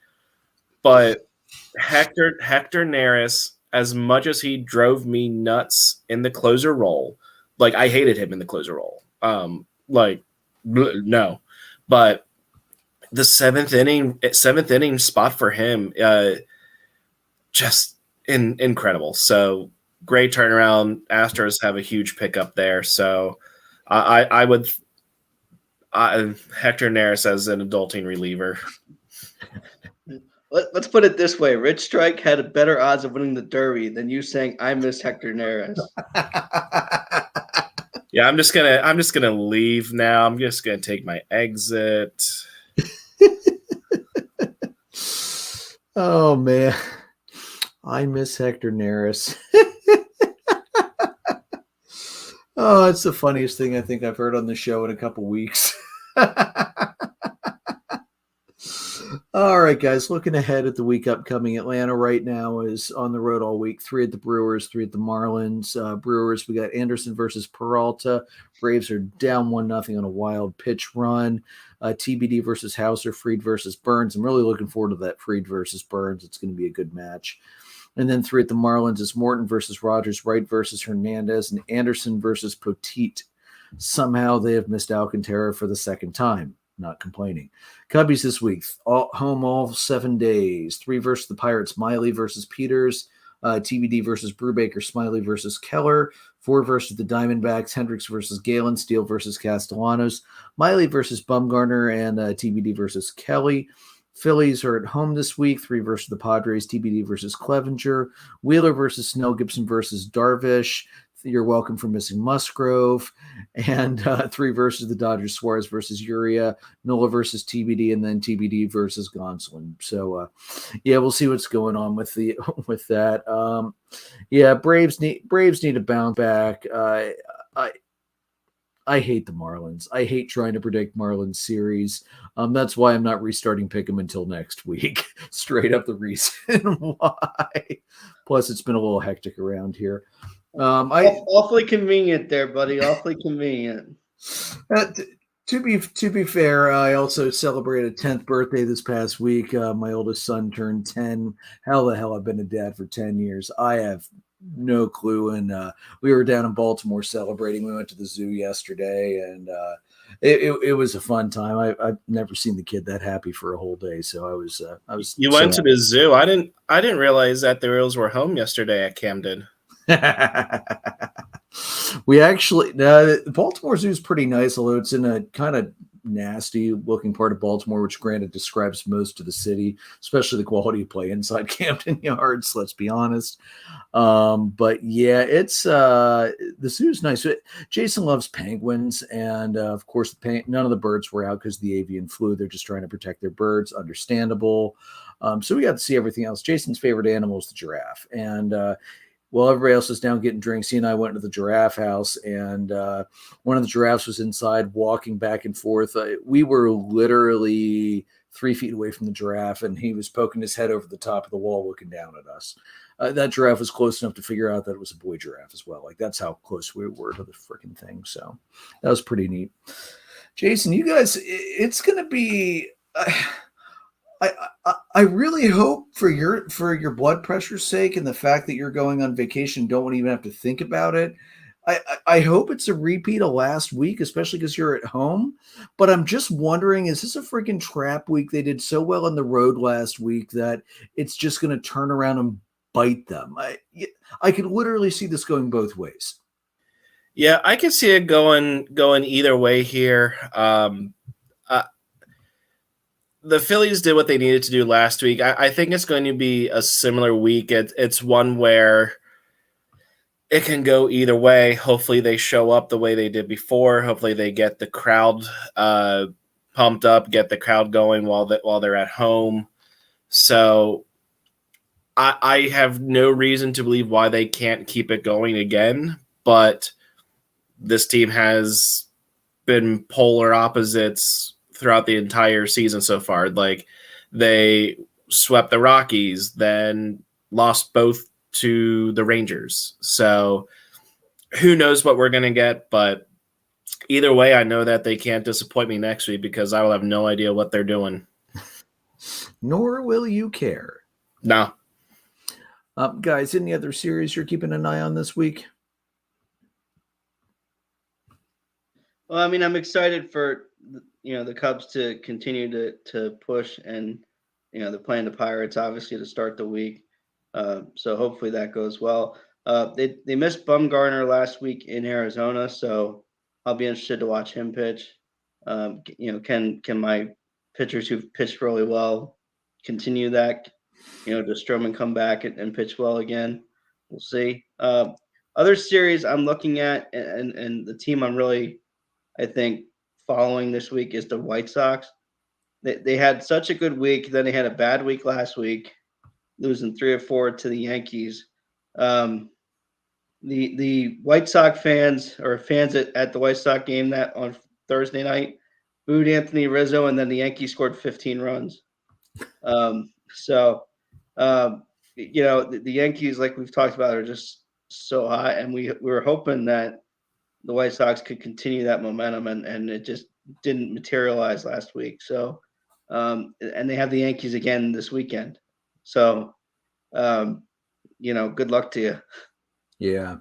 But Hector Neris, as much as he drove me nuts in the closer role, like I hated him in the closer role. No. But the 7th inning spot for him, just incredible. So great turnaround. Astros have a huge pickup there. So I would Hector Neris as an adulting reliever. Let's put it this way: Rich Strike had a better odds of winning the Derby than you saying I miss Hector Neris. Yeah, I'm just gonna leave now. I'm just gonna take my exit. Oh man, I miss Hector Neris. Oh, it's the funniest thing I think I've heard on the show in a couple weeks. All right, guys, looking ahead at the week upcoming, Atlanta right now is on the road all week. 3 at the Brewers, 3 at the Marlins. Brewers, we got Anderson versus Peralta. Braves are down 1-0 on a wild pitch run. TBD versus Hauser, Fried versus Burns. I'm really looking forward to that Fried versus Burns. It's going to be a good match. And then 3 at the Marlins is Morton versus Rogers, Wright versus Hernandez, and Anderson versus Poteet. Somehow they have missed Alcantara for the second time. Not complaining. Cubbies this week, home all 7 days. 3 versus the Pirates, Miley versus Peters. TBD versus Brubaker, Smiley versus Keller. 4 versus the Diamondbacks, Hendricks versus Galen, Steele versus Castellanos. Miley versus Bumgarner, and TBD versus Kelly. Phillies are at home this week. 3 versus the Padres, TBD versus Clevenger. Wheeler versus Snell, Gibson versus Darvish. You're welcome for missing Musgrove. And 3 versus the Dodgers, Suarez versus Uria. Nola versus TBD, and then TBD versus Gonsolin. So, yeah, we'll see what's going on with that. Yeah, Braves need to bounce back. I hate the Marlins. I hate trying to predict Marlins series. That's why I'm not restarting Pick'em until next week. Straight up the reason why. Plus, it's been a little hectic around here. Awfully convenient there, buddy. Awfully convenient. To be fair, I also celebrated 10th birthday this past week. My oldest son turned 10. How the hell I've been a dad for 10 years. I have no clue. And we were down in Baltimore celebrating. We went to the zoo yesterday, and it was a fun time. I've never seen the kid that happy for a whole day. So I was You so went to the zoo. I didn't realize that the Royals were home yesterday at Camden. We actually Baltimore Zoo is pretty nice, although it's in a kind of nasty looking part of Baltimore, which granted describes most of the city, especially the quality of play inside Camden Yards, let's be honest. But yeah, it's the zoo's nice. Jason loves penguins, and of course none of the birds were out because of the avian flu. They're just trying to protect their birds, understandable. So we got to see everything else. Jason's favorite animal is the giraffe, and while everybody else was down getting drinks, he and I went to the giraffe house, and one of the giraffes was inside walking back and forth. We were literally 3 feet away from the giraffe, and he was poking his head over the top of the wall looking down at us. That giraffe was close enough to figure out that it was a boy giraffe as well. Like, that's how close we were to the freaking thing. So that was pretty neat. Jason, you guys, it's going to be... I really hope for your blood pressure's sake and the fact that you're going on vacation, don't even have to think about it. I hope it's a repeat of last week, especially because you're at home. But I'm just wondering, is this a freaking trap week? They did so well on the road last week that it's just going to turn around and bite them. I could literally see this going both ways. Yeah, I can see it going either way here. The Phillies did what they needed to do last week. I think it's going to be a similar week. It's one where it can go either way. Hopefully they show up the way they did before. Hopefully they get the crowd pumped up, get the crowd going while they're at home. So I have no reason to believe why they can't keep it going again. But this team has been polar opposites throughout the entire season so far. Like, they swept the Rockies, then lost both to the Rangers. So who knows what we're going to get, but either way, I know that they can't disappoint me next week because I will have no idea what they're doing. Nor will you care. No. Guys, any other series you're keeping an eye on this week? Well, I mean, I'm excited for the Cubs to continue to push, and they're playing the Pirates obviously to start the week. So hopefully that goes well. They missed Bumgarner last week in Arizona, so I'll be interested to watch him pitch. Can my pitchers who've pitched really well continue that? Does Stroman come back and pitch well again? We'll see. Other series I'm looking at, and the team I'm really, I think, following this week is the White Sox. They had such a good week, then they had a bad week last week, losing 3 or 4 to the Yankees. The White Sox fans at the White Sox game that on Thursday night booed Anthony Rizzo, and then the Yankees scored 15 runs. The Yankees, like we've talked about, are just so hot, and we were hoping that the White Sox could continue that momentum, and it just didn't materialize last week. So, and they have the Yankees again this weekend. So, good luck to you. Yeah.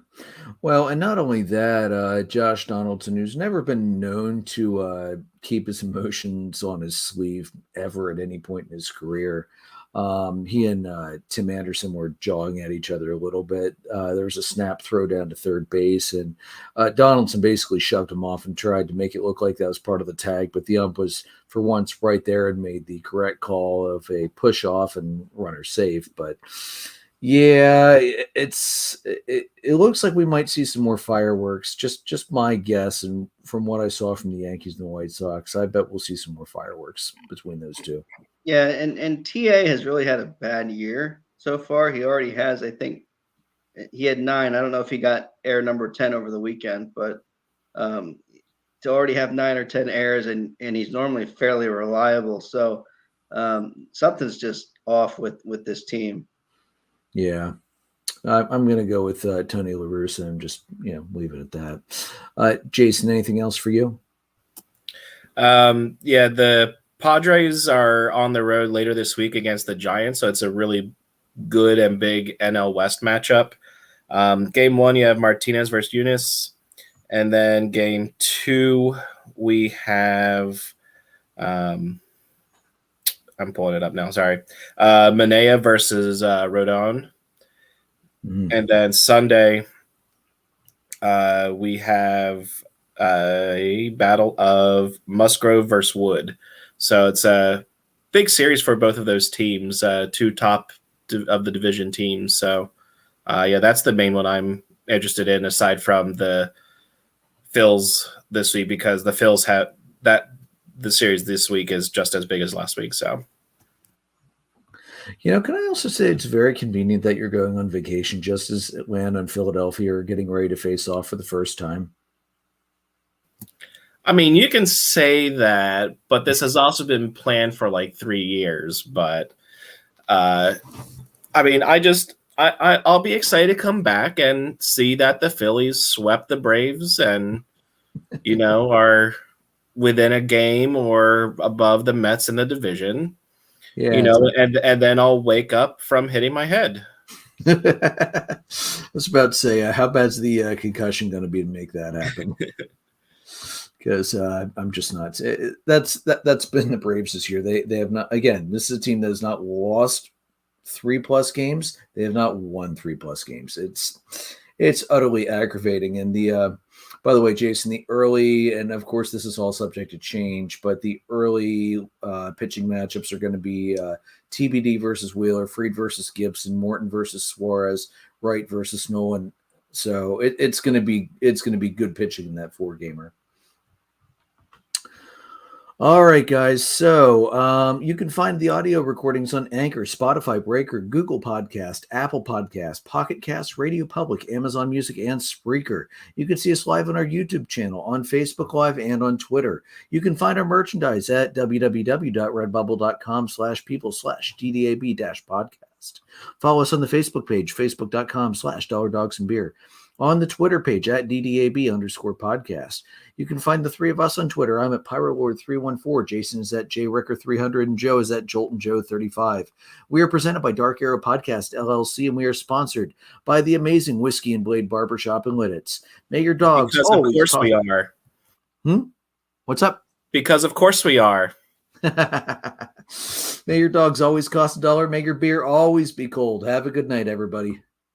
Well, and not only that, Josh Donaldson, who's never been known to keep his emotions on his sleeve ever at any point in his career, he and Tim Anderson were jawing at each other a little bit. There was a snap throw down to third base, and Donaldson basically shoved him off and tried to make it look like that was part of the tag, but the ump was for once right there and made the correct call of a push off and runner safe. But yeah, it looks like we might see some more fireworks. Just my guess, and from what I saw from the Yankees and the White Sox, I bet we'll see some more fireworks between those two. Yeah, and TA has really had a bad year so far. He already has, I think, he had 9. I don't know if he got error number 10 over the weekend, but to already have 9 or 10 errors, and he's normally fairly reliable. So something's just off with this team. Yeah. I'm going to go with Tony La Russa and just, leave it at that. Jason, anything else for you? The Padres are on the road later this week against the Giants, so it's a really good and big NL West matchup. Game 1, you have Martinez versus Eunice. And then game 2, we have I'm pulling it up now, sorry. Manea versus Rodon. And then Sunday, we have a battle of Musgrove versus Wood. So it's a big series for both of those teams, two top of the division teams. So, that's the main one I'm interested in, aside from the Phils this week, because the Phils have that the series this week is just as big as last week. So, can I also say it's very convenient that you're going on vacation just as Atlanta and Philadelphia are getting ready to face off for the first time? I mean, you can say that, but this has also been planned for like 3 years. But I mean, I'll be excited to come back and see that the Phillies swept the Braves and, are within a game or above the Mets in the division. Yeah, and then I'll wake up from hitting my head. I was about to say, how bad's the concussion going to be to make that happen? Because I'm just not. That's been the Braves this year. They have not. Again, this is a team that has not lost 3+ games. They have not won 3+ games. It's utterly aggravating. And by the way, Jason, the early, and of course this is all subject to change, but the early pitching matchups are going to be TBD versus Wheeler, Fried versus Gibson, Morton versus Suarez, Wright versus Nolan. So it's going to be good pitching in that 4-gamer. All right, guys. So you can find the audio recordings on Anchor, Spotify, Breaker, Google Podcast, Apple Podcast, Pocket Cast, Radio Public, Amazon Music, and Spreaker. You can see us live on our YouTube channel, on Facebook Live, and on Twitter. You can find our merchandise at www.redbubble.com/people/DDAB-podcast. Follow us on the Facebook page, facebook.com/dollardogsandbeer. On the Twitter page at DDAB_podcast. You can find the three of us on Twitter. I'm at PyroLord314. Jason is at JRicker300, and Joe is at JoltonJoe35. We are presented by Dark Arrow Podcast, LLC, and we are sponsored by the amazing Whiskey and Blade Barbershop in Lidditz. May your dogs because always... of course we are. What's up? Because of course we are. May your dogs always cost $1. May your beer always be cold. Have a good night, everybody.